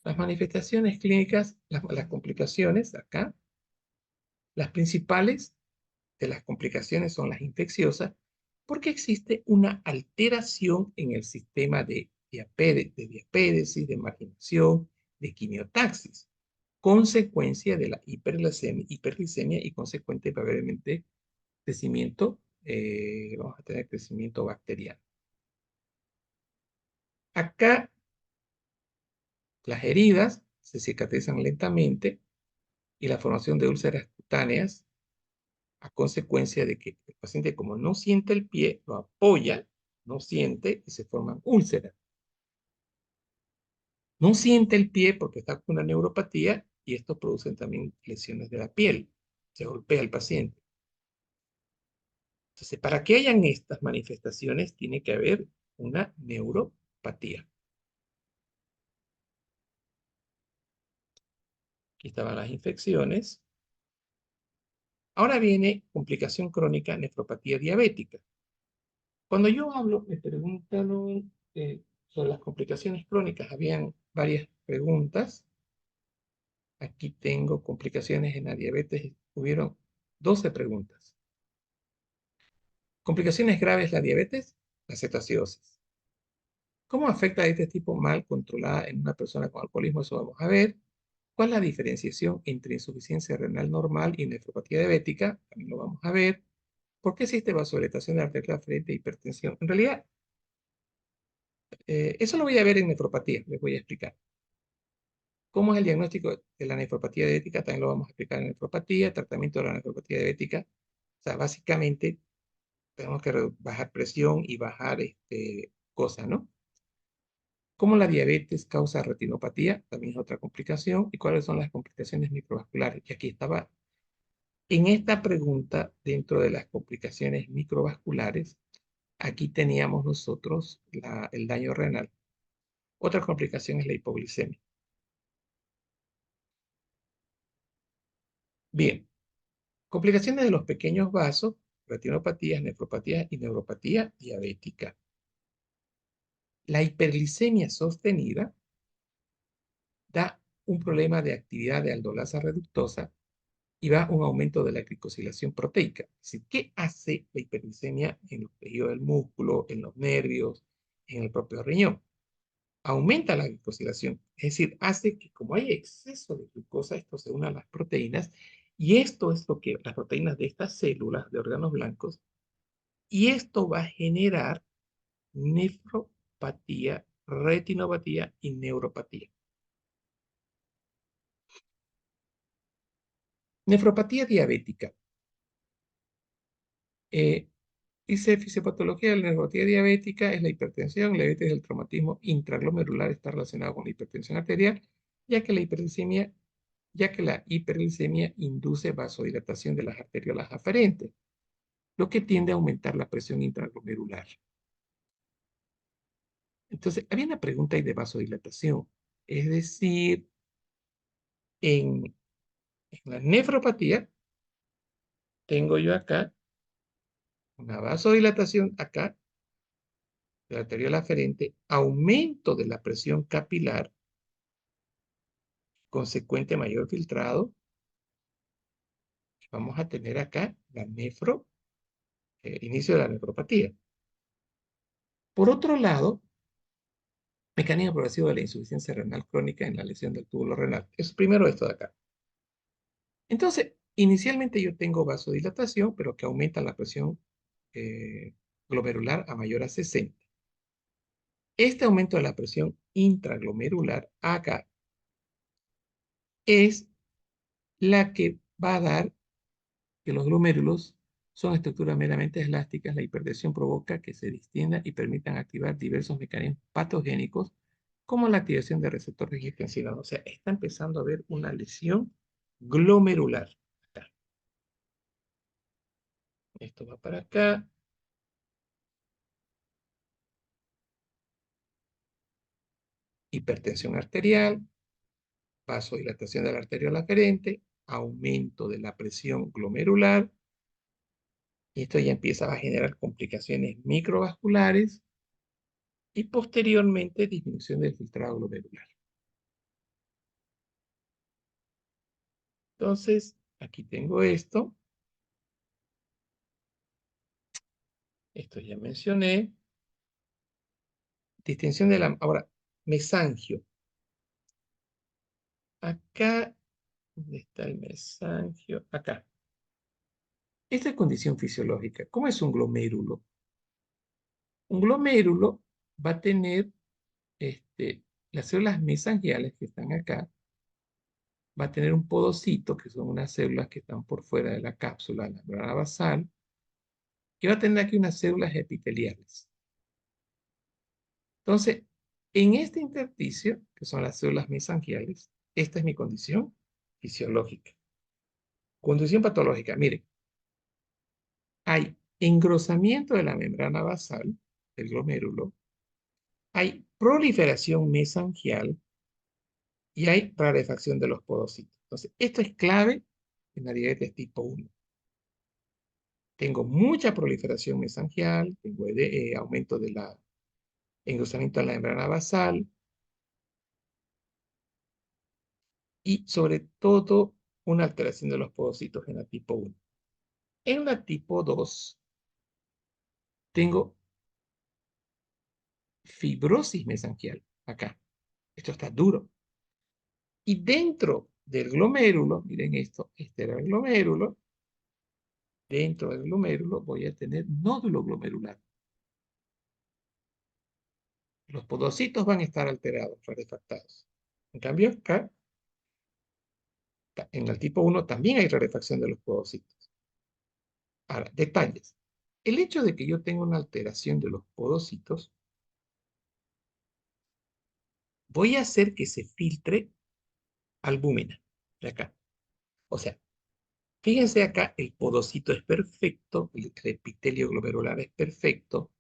Las manifestaciones clínicas, las complicaciones acá, las principales de las complicaciones son las infecciosas, porque existe una alteración en el sistema de diapédesis, de marginación, de quimiotaxis, consecuencia de la hiperglicemia y consecuente probablemente crecimiento, vamos a tener crecimiento bacteriano. Acá las heridas se cicatrizan lentamente y la formación de úlceras cutáneas a consecuencia de que el paciente, como no siente el pie, lo apoya, no siente y se forman úlceras. No siente el pie porque está con una neuropatía y esto produce también lesiones de la piel. Se golpea al paciente. Entonces, para que hayan estas manifestaciones, tiene que haber una neuropatía. Aquí estaban las infecciones. Ahora viene complicación crónica, nefropatía diabética. Cuando yo hablo, me preguntaron sobre las complicaciones crónicas. Habían varias preguntas. Aquí tengo complicaciones en la diabetes. Hubieron 12 preguntas. Complicaciones graves la diabetes, la cetoacidosis. ¿Cómo afecta a este tipo mal controlada en una persona con alcoholismo? Eso vamos a ver. ¿Cuál es la diferenciación entre insuficiencia renal normal y nefropatía diabética? También lo vamos a ver. ¿Por qué existe vasodilatación de la arteria frente a hipertensión? En realidad, eso lo voy a ver en nefropatía, les voy a explicar. ¿Cómo es el diagnóstico de la nefropatía diabética? También lo vamos a explicar en nefropatía, tratamiento de la nefropatía diabética. O sea, básicamente tenemos que bajar presión y bajar cosas, ¿no? ¿Cómo la diabetes causa retinopatía? También es otra complicación. ¿Y cuáles son las complicaciones microvasculares? Y aquí estaba, en esta pregunta, dentro de las complicaciones microvasculares, aquí teníamos nosotros el daño renal. Otra complicación es la hipoglicemia. Bien, complicaciones de los pequeños vasos, retinopatías, nefropatías y neuropatía diabética. La hiperglicemia sostenida da un problema de actividad de aldolasa reductosa y va a un aumento de la glicosilación proteica. Es decir, ¿qué hace la hiperglicemia en los tejidos del músculo, en los nervios, en el propio riñón? Aumenta la glicosilación, es decir, hace que como hay exceso de glucosa, esto se une a las proteínas, y esto es lo que las proteínas de estas células de órganos blancos, y esto va a generar nefropatía, retinopatía y neuropatía. Nefropatía diabética. Eh, Dice fisiopatología de la nefropatía diabética es la hipertensión, la diabetes del traumatismo intraglomerular está relacionado con la hipertensión arterial, ya que la hiperglicemia, ya que la hiperglicemia induce vasodilatación de las arteriolas aferentes, lo que tiende a aumentar la presión intraglomerular. Entonces, había una pregunta ahí de vasodilatación, es decir, en la nefropatía tengo yo acá una vasodilatación acá de la arteriola aferente, aumento de la presión capilar, consecuente mayor filtrado. Vamos a tener acá la inicio de la nefropatía. Por otro lado, mecanismo progresivo de la insuficiencia renal crónica en la lesión del túbulo renal. Es primero esto de acá. Entonces, inicialmente yo tengo vasodilatación, pero que aumenta la presión glomerular a mayor a 60. Este aumento de la presión intraglomerular acá es la que va a dar que los glomérulos son estructuras meramente elásticas. La hipertensión provoca que se distiendan y permitan activar diversos mecanismos patogénicos, como la activación de receptores de angiotensina. O sea, está empezando a haber una lesión glomerular. Acá. Esto va para acá. Hipertensión arterial, vasodilatación de la arteriola aferente, aumento de la presión glomerular. Y esto ya empieza a generar complicaciones microvasculares y posteriormente disminución del filtrado glomerular. Entonces, aquí tengo esto. Esto ya mencioné. Distinción de la... Ahora, mesangio. Acá, ¿dónde está el mesangio? Acá. Esta es condición fisiológica. ¿Cómo es un glomérulo? Un glomérulo va a tener las células mesangiales que están acá. Va a tener un podocito, que son unas células que están por fuera de la cápsula, la membrana basal. Y va a tener aquí unas células epiteliales. Entonces, en este intersticio, que son las células mesangiales, esta es mi condición fisiológica. Condición patológica, miren, hay engrosamiento de la membrana basal del glomérulo, hay proliferación mesangial y hay rarefacción de los podocitos. Entonces, esto es clave en la diabetes tipo 1. Tengo mucha proliferación mesangial, tengo aumento de engrosamiento de la membrana basal y sobre todo una alteración de los podocitos en la tipo 1. En la tipo 2 tengo fibrosis mesangial acá. Esto está duro. Y dentro del glomérulo, miren esto, este era el glomérulo. Dentro del glomérulo voy a tener nódulo glomerular. Los podocitos van a estar alterados, rarefactados. En cambio, acá, en el tipo 1 también hay rarefacción de los podocitos. Ahora, detalles. El hecho de que yo tenga una alteración de los podocitos, voy a hacer que se filtre albúmina de acá. O sea, fíjense acá, el podocito es perfecto, el epitelio glomerular es perfecto,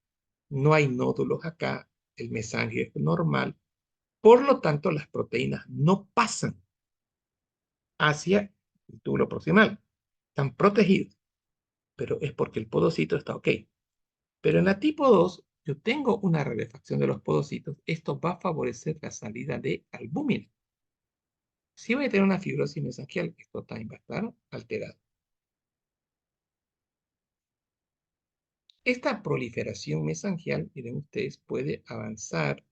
no hay nódulos acá, el mesangio es normal, por lo tanto las proteínas no pasan hacia el túbulo proximal, están protegidos, pero es porque el podocito está ok. Pero en la tipo 2, yo tengo una rarefacción de los podocitos, esto va a favorecer la salida de albúmina. Si voy a tener una fibrosis mesangial, esto también va a estar alterado. Esta proliferación mesangial, miren ustedes, puede avanzar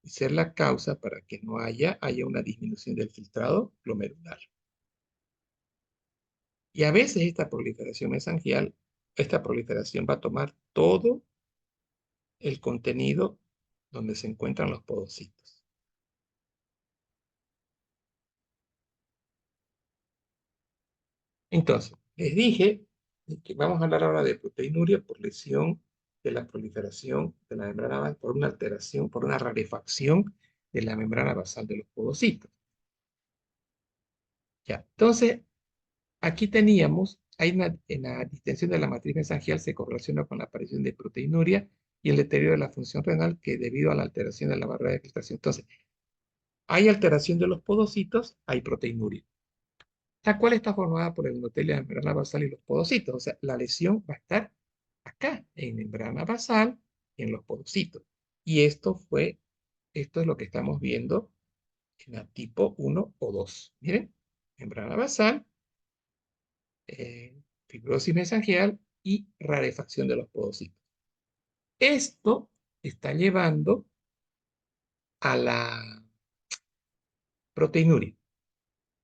y ser la causa para que no haya una disminución del filtrado glomerular. Y a veces esta proliferación mesangial, esta proliferación va a tomar todo el contenido donde se encuentran los podocitos. Entonces, les dije que vamos a hablar ahora de proteinuria por lesión de la proliferación de la membrana basal, por una alteración, por una rarefacción de la membrana basal de los podocitos. Ya, entonces, aquí teníamos, en la distensión de la matriz mesangial se correlaciona con la aparición de proteinuria y el deterioro de la función renal que debido a la alteración de la barrera de filtración. Entonces, hay alteración de los podocitos, hay proteinuria, la cual está formada por el endotelio de la membrana basal y los podocitos. O sea, la lesión va a estar acá, en membrana basal y en los podocitos. Y esto es lo que estamos viendo en la tipo 1 o 2. Miren, membrana basal, eh, fibrosis mesangial y rarefacción de los podocitos. Esto está llevando a la proteinuria.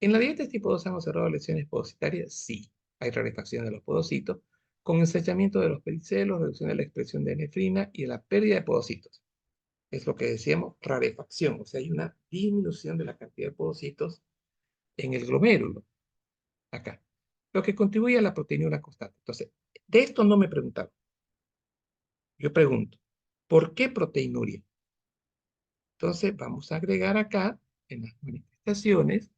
En la diabetes tipo 2 hemos observado lesiones podocitarias, sí. Hay rarefacción de los podocitos, con ensanchamiento de los pericelos, reducción de la expresión de nefrina y de la pérdida de podocitos. Es lo que decíamos, rarefacción, o sea, hay una disminución de la cantidad de podocitos en el glomérulo, acá, lo que contribuye a la proteinuria constante. Entonces, de esto no me preguntaron. Yo pregunto, ¿por qué proteinuria? Entonces, vamos a agregar acá, en las manifestaciones,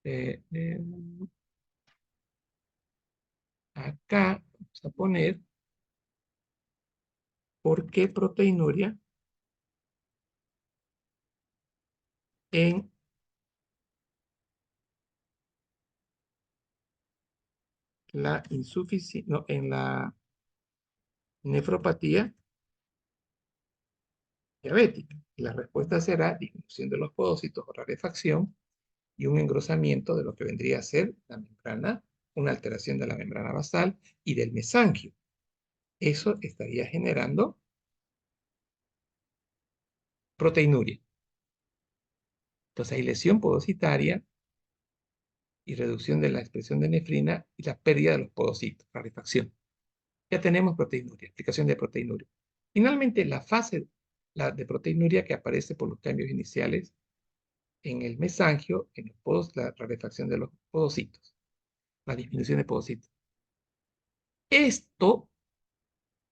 eh, eh, acá vamos a poner por qué proteinuria en la insuficiencia, no, en la nefropatía diabética. La respuesta será disminución de los podocitos o rarefacción y un engrosamiento de lo que vendría a ser la membrana, una alteración de la membrana basal y del mesangio. Eso estaría generando proteinuria. Entonces hay lesión podocitaria y reducción de la expresión de nefrina y la pérdida de los podocitos, rarefacción. Ya tenemos proteinuria, explicación de proteinuria. Finalmente, la fase de proteinuria que aparece por los cambios iniciales en el mesangio, en la rarefacción de los podocitos, la disminución de podocitos.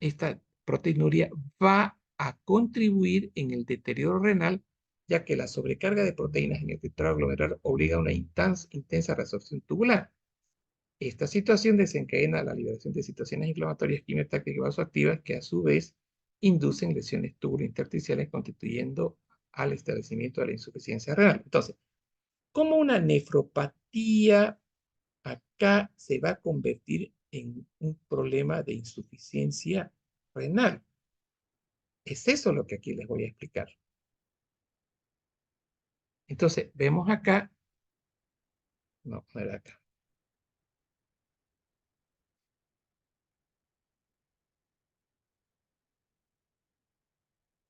Esta proteinuria va a contribuir en el deterioro renal, ya que la sobrecarga de proteínas en el filtrado glomerular obliga a una intensa resorción tubular. Esta situación desencadena la liberación de citocinas inflamatorias quimiotácticas y vasoactivas que a su vez inducen lesiones tubulointersticiales constituyendo al establecimiento de la insuficiencia renal. Entonces, como una nefropatía acá se va a convertir en un problema de insuficiencia renal. Es eso lo que aquí les voy a explicar. Entonces, vemos acá, no, no era acá,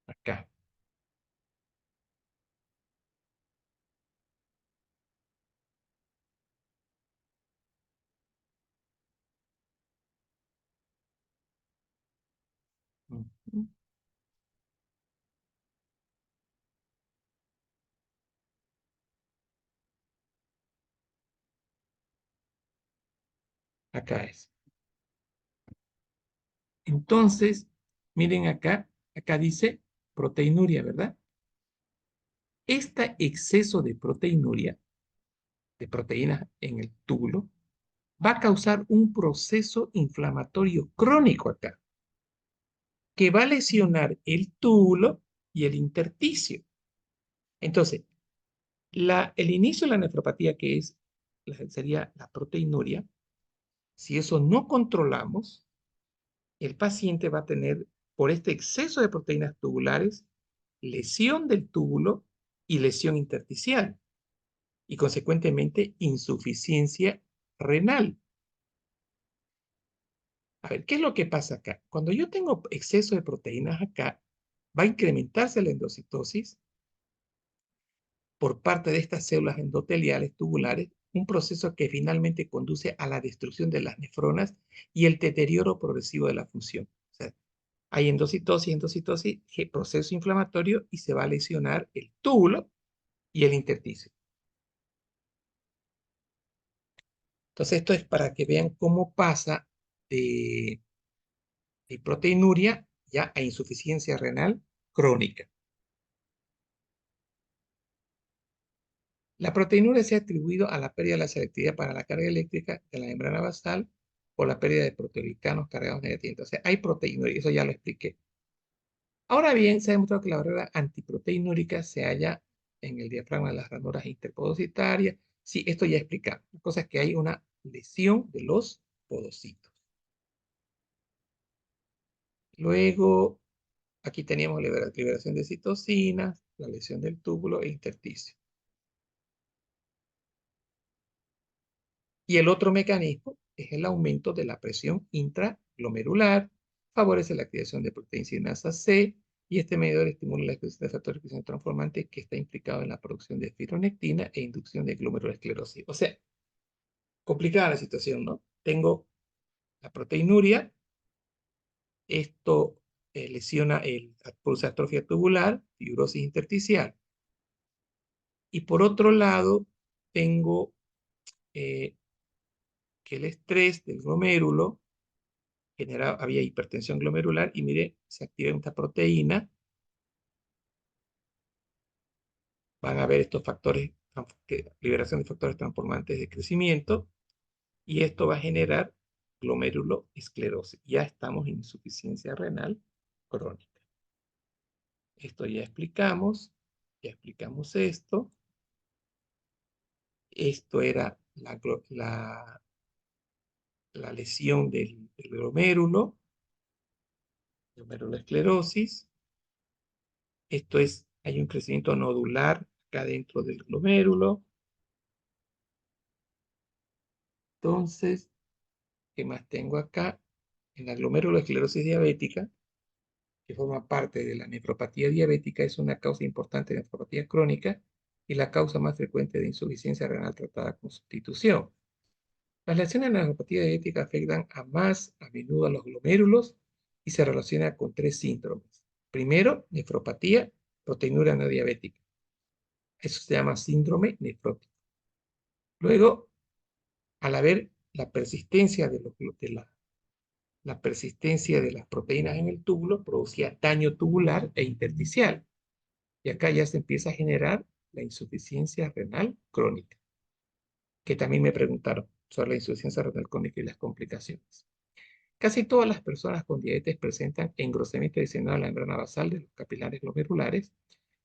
acá. Ujú. Acá es. Entonces, miren acá, acá dice proteinuria, ¿verdad? Este exceso de proteinuria, de proteínas en el túbulo, va a causar un proceso inflamatorio crónico acá, que va a lesionar el túbulo y el intersticio. Entonces, el inicio de la nefropatía, que es, sería la proteinuria, si eso no controlamos, el paciente va a tener, por este exceso de proteínas tubulares, lesión del túbulo y lesión intersticial, y consecuentemente insuficiencia renal. A ver, ¿qué es lo que pasa acá? Cuando yo tengo exceso de proteínas acá, va a incrementarse la endocitosis por parte de estas células endoteliales tubulares, un proceso que finalmente conduce a la destrucción de las nefronas y el deterioro progresivo de la función. O sea, hay endocitosis, proceso inflamatorio y se va a lesionar el túbulo y el intersticio. Entonces, esto es para que vean cómo pasa de, de proteinuria ya a insuficiencia renal crónica. La proteinuria se ha atribuido a la pérdida de la selectividad para la carga eléctrica de la membrana basal o la pérdida de proteoglicanos cargados negativamente. O sea, hay proteinuria, eso ya lo expliqué. Ahora bien, se ha demostrado que la barrera antiproteinúrica se halla en el diafragma de las ranuras interpodocitarias. Sí, esto ya explicado. La cosa es que hay una lesión de los podocitos. Luego, aquí teníamos liberación de citocinas, la lesión del túbulo e intersticio. Y el otro mecanismo es el aumento de la presión intraglomerular, favorece la activación de proteína sinasa C, y este medidor estimula la expresión de factores de transformantes que está implicado en la producción de fibronectina e inducción de glomerulosclerosis. O sea, complicada la situación, ¿no? Tengo la proteinuria, esto lesiona produce atrofia tubular, fibrosis intersticial. Y por otro lado, tengo que el estrés del glomérulo había hipertensión glomerular y mire, se activa esta proteína, van a haber estos factores, liberación de factores transformantes de crecimiento, y esto va a generar glomeruloesclerosis. Ya estamos en insuficiencia renal crónica. Esto ya explicamos esto. Esto era la lesión del glomerulosclerosis. Esto es, hay un crecimiento nodular acá dentro del glomérulo. Entonces, ¿qué más tengo acá? En la glomerulosclerosis diabética, que forma parte de la nefropatía diabética, es una causa importante de nefropatía crónica y la causa más frecuente de insuficiencia renal tratada con sustitución. Las lesiones de la nefropatía diabética afectan a menudo a los glomérulos y se relaciona con tres síndromes. Primero, nefropatía, proteinuria no diabética. Eso se llama síndrome nefrótico. Luego, al haber la persistencia la persistencia de las proteínas en el túbulo, producía daño tubular e intersticial. Y acá ya se empieza a generar la insuficiencia renal crónica, que también me preguntaron sobre la insuficiencia renal crónica y las complicaciones. Casi todas las personas con diabetes presentan engrosamiento adicional a la membrana basal de los capilares glomerulares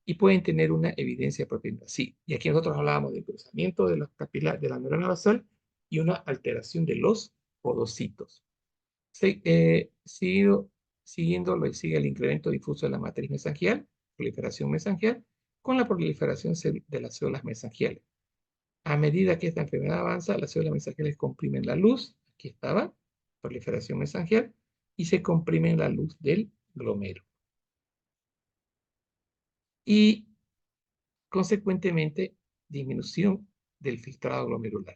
y pueden tener una evidencia proteinúrica. Sí, y aquí nosotros hablábamos de engrosamiento de los capilares de la membrana basal y una alteración de los podocitos. Siguiéndolo y sigue el incremento difuso de la matriz mesangial, proliferación mesangial, con la proliferación de las células mesangiales. A medida que esta enfermedad avanza, las células mesangiales comprimen la luz, aquí estaba, proliferación mesangial, y se comprime la luz del glomero. Y, consecuentemente, disminución del filtrado glomerular.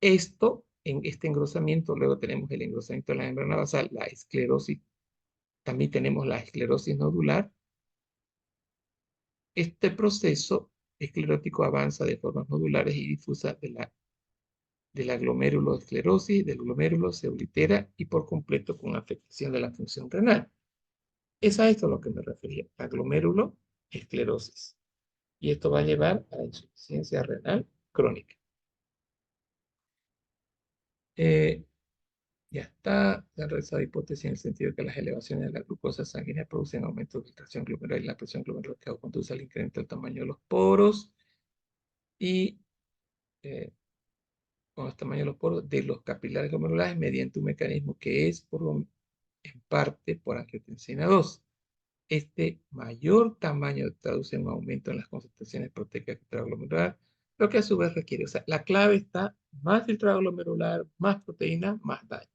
Esto, en este engrosamiento, luego tenemos el engrosamiento de la membrana basal, la esclerosis, también tenemos la esclerosis nodular. Este proceso esclerótico avanza de formas nodulares y difusas de la glomerulosclerosis, del glomérulo se oblitera y por completo con afectación de la función renal. Es a esto a lo que me refería, la glomerulosclerosis. Y esto va a llevar a la insuficiencia renal crónica. Eh, Ya está, se han realizado hipótesis en el sentido de que las elevaciones de la glucosa sanguínea producen aumento de filtración glomerular y la presión glomerular que conduce al incremento del tamaño de los poros y eh, con el tamaño de los poros de los capilares glomerulares mediante un mecanismo que es en parte por angiotensina 2. Este mayor tamaño traduce en un aumento en las concentraciones proteicas del filtrado glomerular, lo que a su vez requiere, o sea, la clave está más filtrado glomerular, más proteína, más daño.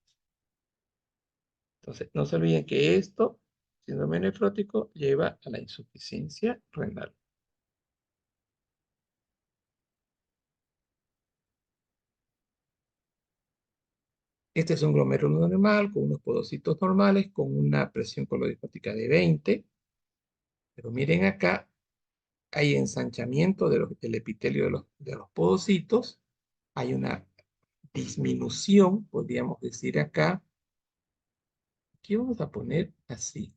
Entonces, no se olviden que esto, síndrome nefrótico, lleva a la insuficiencia renal. Este es un glomérulo normal con unos podocitos normales con una presión colodipática de 20. Pero miren acá, hay ensanchamiento del epitelio de los podocitos. Hay una disminución, podríamos decir acá. Aquí vamos a poner así.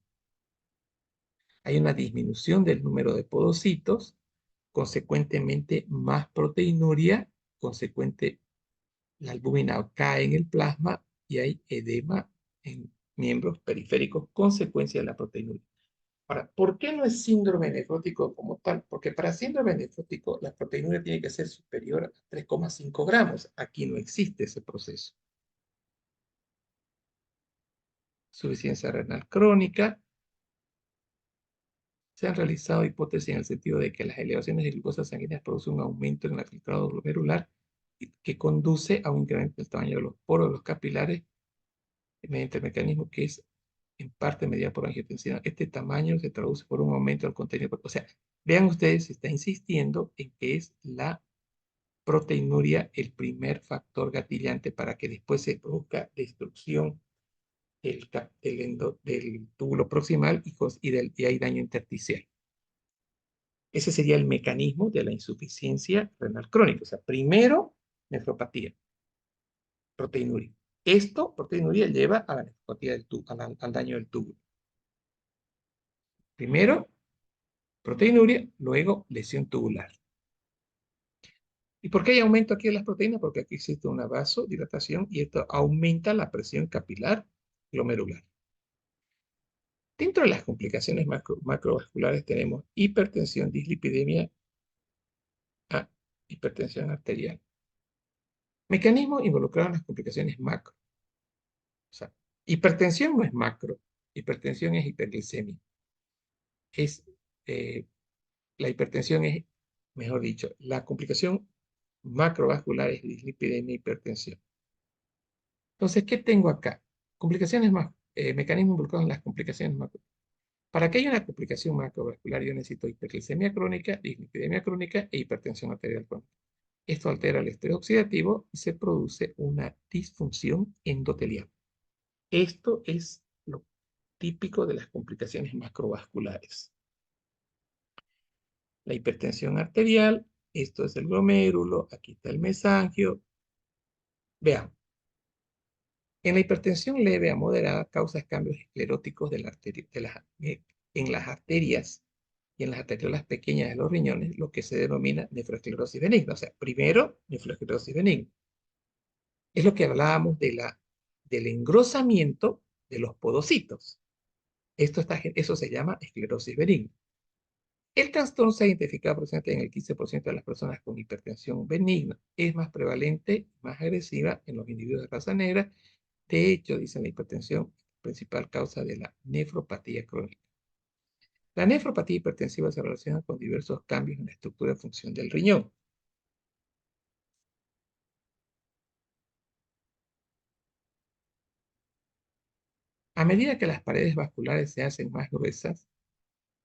Hay una disminución del número de podocitos, consecuentemente más proteinuria, consecuente la albúmina cae en el plasma y hay edema en miembros periféricos, consecuencia de la proteinuria. Ahora, ¿por qué no es síndrome nefrótico como tal? Porque para síndrome nefrótico la proteinuria tiene que ser superior a 3,5 gramos. Aquí no existe ese proceso. Suficiencia renal crónica. Se han realizado hipótesis en el sentido de que las elevaciones de glucosa sanguínea producen un aumento en el filtrado glomerular que conduce a un incremento del tamaño de los poros de los capilares mediante el mecanismo que es en parte mediado por angiotensina. Este tamaño se traduce por un aumento del contenido. O sea, vean ustedes, se está insistiendo en que es la proteinuria el primer factor gatillante para que después se produzca destrucción del túbulo proximal y hay daño intersticial. Ese sería el mecanismo de la insuficiencia renal crónica. O sea, primero, nefropatía, proteinuria. Proteinuria, lleva a la nefropatía al daño del túbulo. Primero, proteinuria, luego lesión tubular. ¿Y por qué hay aumento aquí de las proteínas? Porque aquí existe una vasodilatación y esto aumenta la presión capilar glomerular. Dentro de las complicaciones macrovasculares tenemos hipertensión, dislipidemia, hipertensión arterial. Mecanismo involucrado en las complicaciones macro. O sea, hipertensión no es macro, hipertensión es hiperglicemia. Es, eh, la hipertensión es, mejor dicho, la complicación macrovascular es dislipidemia e hipertensión. Entonces, ¿qué tengo acá? Complicaciones más, mecanismos involucrados en las complicaciones macro. Para que haya una complicación macrovascular, yo necesito hiperglicemia crónica, dislipidemia crónica e hipertensión arterial crónica. Esto altera el estrés oxidativo y se produce una disfunción endotelial. Esto es lo típico de las complicaciones macrovasculares. La hipertensión arterial, esto es el glomérulo, aquí está el mesangio. Veamos. En la hipertensión leve a moderada causa cambios escleróticos en las arterias y en las arteriolas pequeñas de los riñones, lo que se denomina nefroesclerosis benigna. O sea, primero, nefroesclerosis benigna. Es lo que hablábamos del engrosamiento de los podocitos. Eso se llama esclerosis benigna. El trastorno se ha identificado presente en el 15% de las personas con hipertensión benigna. Es más prevalente, más agresiva en los individuos de raza negra. De hecho, dicen la hipertensión, principal causa de la nefropatía crónica. La nefropatía hipertensiva se relaciona con diversos cambios en la estructura y función del riñón. A medida que las paredes vasculares se hacen más gruesas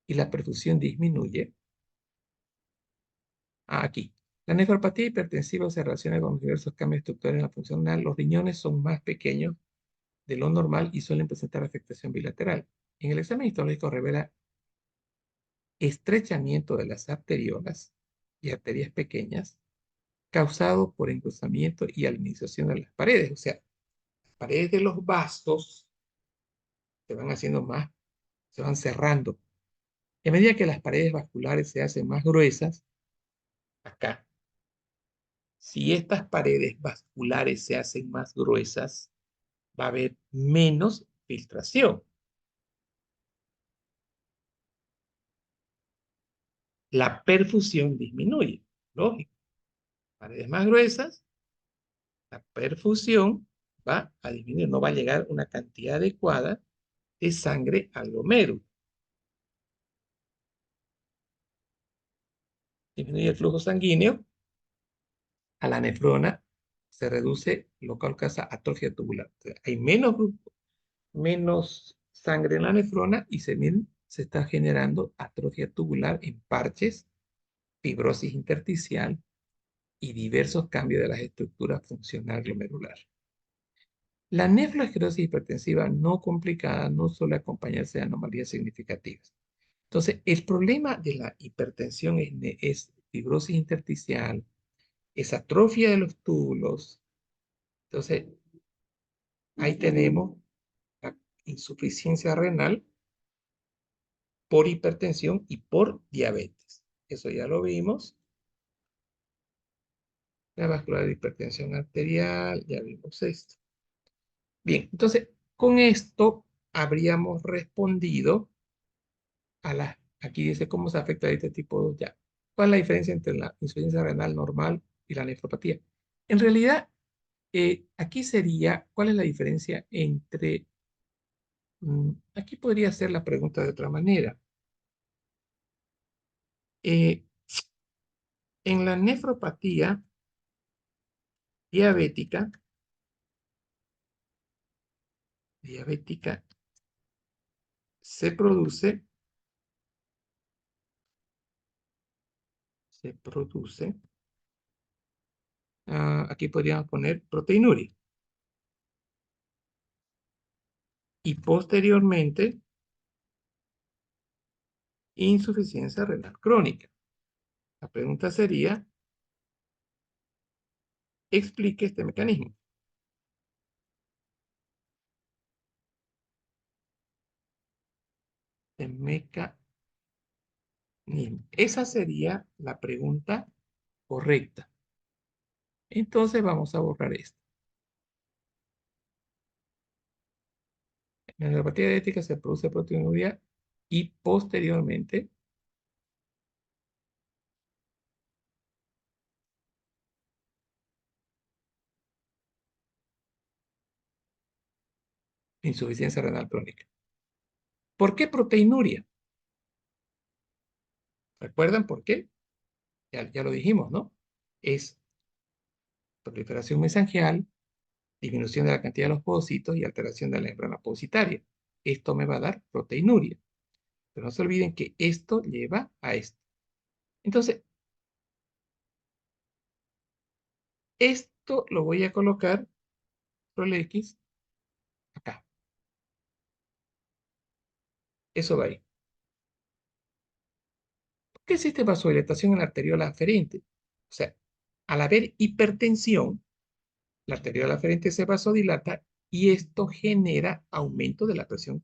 y la perfusión disminuye, aquí, la nefropatía hipertensiva se relaciona con diversos cambios estructurales en la función renal. Los riñones son más pequeños de lo normal y suelen presentar afectación bilateral. En el examen histológico revela estrechamiento de las arteriolas y arterias pequeñas causado por engrosamiento y alinización de las paredes. O sea, las paredes de los vasos se van haciendo más, se van cerrando. Y a medida que las paredes vasculares se hacen más gruesas, acá, si estas paredes vasculares se hacen más gruesas, va a haber menos filtración. La perfusión disminuye, lógico. Paredes más gruesas, la perfusión va a disminuir, no va a llegar una cantidad adecuada de sangre al glomérulo. Disminuye el flujo sanguíneo a la nefrona, se reduce lo que causa atrofia tubular. O sea, hay menos sangre en la nefrona y se está generando atrofia tubular en parches, fibrosis intersticial y diversos cambios de las estructuras funcional glomerular. La nefroesclerosis hipertensiva no complicada no suele acompañarse de anomalías significativas. Entonces, el problema de la hipertensión es fibrosis intersticial, es atrofia de los túbulos. Entonces, ahí tenemos la insuficiencia renal por hipertensión y por diabetes. Eso ya lo vimos. La vascular de hipertensión arterial, ya vimos esto. Bien, entonces, con esto habríamos respondido aquí dice cómo se afecta a este tipo 2 ya. ¿Cuál es la diferencia entre la insuficiencia renal normal y la nefropatía? En realidad, aquí sería, ¿cuál es la diferencia entre, aquí podría ser la pregunta de otra manera. Eh, en la nefropatía diabética, se produce, aquí podríamos poner proteinuria. Y posteriormente, insuficiencia renal crónica. La pregunta sería, explique este mecanismo. Este mecanismo. Esa sería la pregunta correcta. Entonces vamos a borrar esto. En la neuropatía diabética se produce proteinuria y posteriormente insuficiencia renal crónica. ¿Por qué proteinuria? ¿Recuerdan por qué? Ya lo dijimos, ¿no? Es proliferación mesangial, disminución de la cantidad de los pocitos y alteración de la membrana positaria. Esto me va a dar proteinuria. Pero no se olviden que esto lleva a esto. Entonces, esto lo voy a colocar, control X, acá. Eso va ahí. ¿Por qué existe vasodilatación en la arteriola aferente? O sea, al haber hipertensión, la arteriola aferente se vasodilata y esto genera aumento de la presión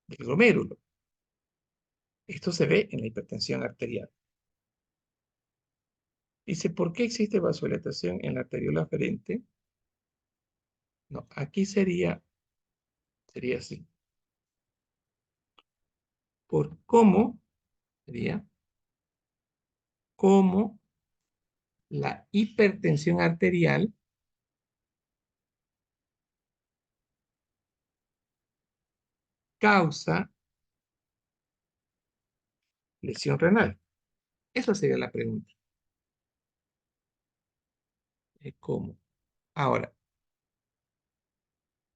del glomérulo. Esto se ve en la hipertensión arterial. Dice, ¿por qué existe vasodilatación en la arteriola aferente? No, aquí sería así. Por cómo Sería cómo la hipertensión arterial causa lesión renal. Esa sería la pregunta. ¿Cómo? Ahora,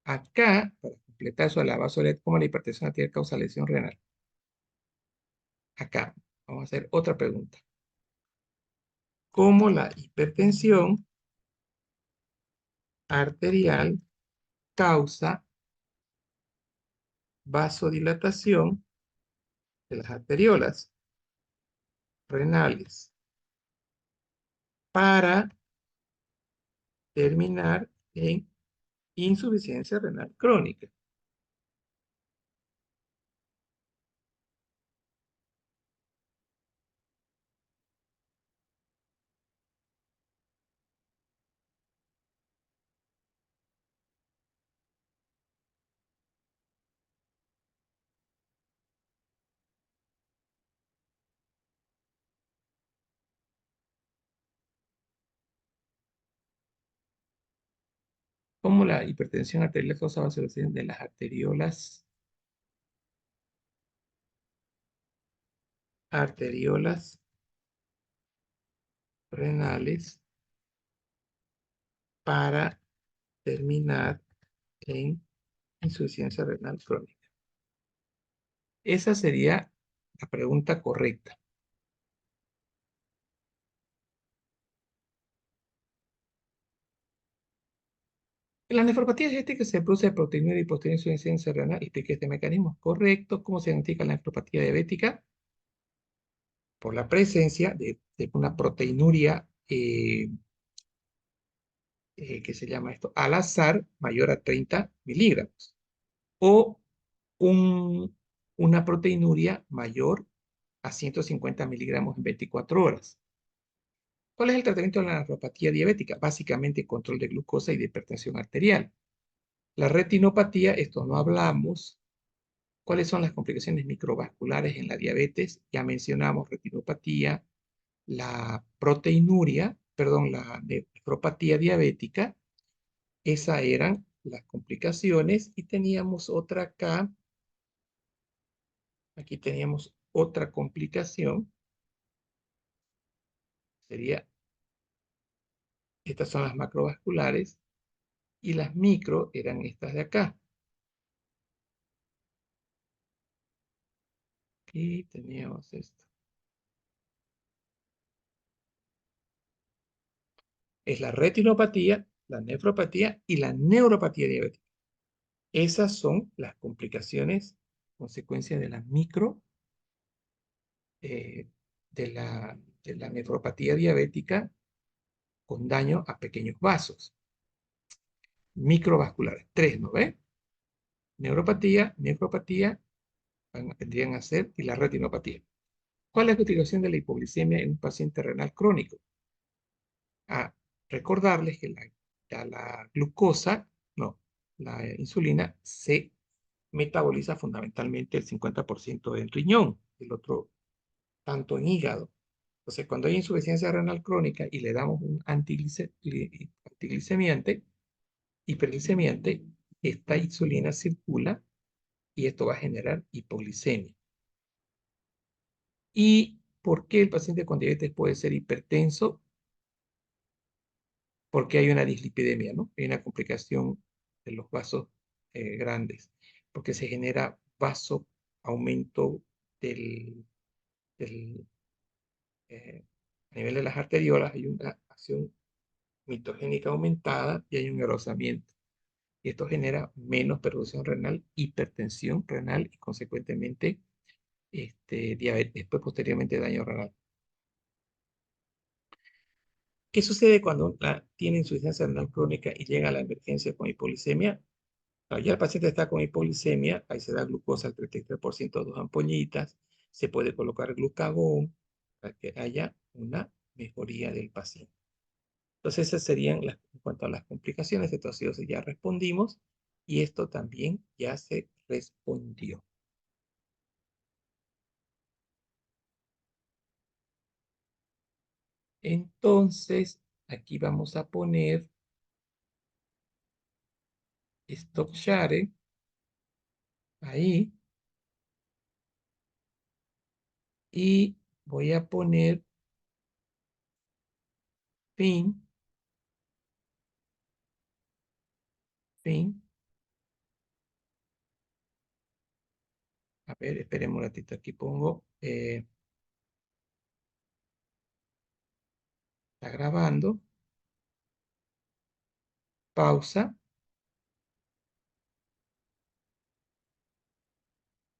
acá, para completar eso de la vasodilatación, ¿cómo la hipertensión arterial causa lesión renal? Acá, vamos a hacer otra pregunta. ¿Cómo la hipertensión arterial causa vasodilatación de las arteriolas renales para terminar en insuficiencia renal crónica? ¿Cómo la hipertensión arterial causa vasodilatación de las arteriolas renales para terminar en insuficiencia renal crónica? Esa sería la pregunta correcta. En la nefropatía diabética se produce proteinuria y posterior insuficiencia renal. Explique este mecanismo. Correcto. ¿Cómo se identifica la nefropatía diabética? Por la presencia de una proteinuria que se llama esto al azar mayor a 30 miligramos o un- una proteinuria mayor a 150 miligramos en 24 horas. ¿Cuál es el tratamiento de la nefropatía diabética? Básicamente control de glucosa y de hipertensión arterial. La retinopatía, esto no hablamos. ¿Cuáles son las complicaciones microvasculares en la diabetes? Ya mencionamos retinopatía, la proteinuria, perdón, la nefropatía diabética. Esas eran las complicaciones y teníamos otra acá. Aquí teníamos otra complicación. Sería, estas son las macrovasculares y las micro eran estas de acá. Aquí teníamos esto. Es la retinopatía, la nefropatía y la neuropatía diabética. Esas son las complicaciones, consecuencias de la micro, eh, de la nefropatía diabética con daño a pequeños vasos. Microvasculares, tres, ¿no ve? Neuropatía, nefropatía, vendrían a ser, y la retinopatía. ¿Cuál es la utilización de la hipoglicemia en un paciente renal crónico? A recordarles que la glucosa, no, la insulina se metaboliza fundamentalmente el 50% en riñón, el otro tanto en hígado. Entonces, cuando hay insuficiencia renal crónica y le damos un antiglicemiante, hiperglicemiante, esta insulina circula y esto va a generar hipoglicemia. ¿Y por qué el paciente con diabetes puede ser hipertenso? Porque hay una dislipidemia, ¿no? Hay una complicación de los vasos grandes, porque se genera aumento del, del a nivel de las arteriolas, hay una acción mitogénica aumentada y hay un engrosamiento. Y esto genera menos perfusión renal, hipertensión renal y consecuentemente diabetes, después posteriormente daño renal. ¿Qué sucede cuando tiene insuficiencia renal crónica y llega a la emergencia con hipoglicemia? Ya el paciente está con hipoglicemia, ahí se da glucosa al 33%, dos ampollitas, se puede colocar glucagón para que haya una mejoría del paciente. Entonces esas serían en cuanto a las complicaciones, entonces ya respondimos y esto también ya se respondió. Entonces, aquí vamos a poner stop share, ahí, y voy a poner fin, fin. A ver, esperemos un ratito, aquí pongo, está grabando, pausa,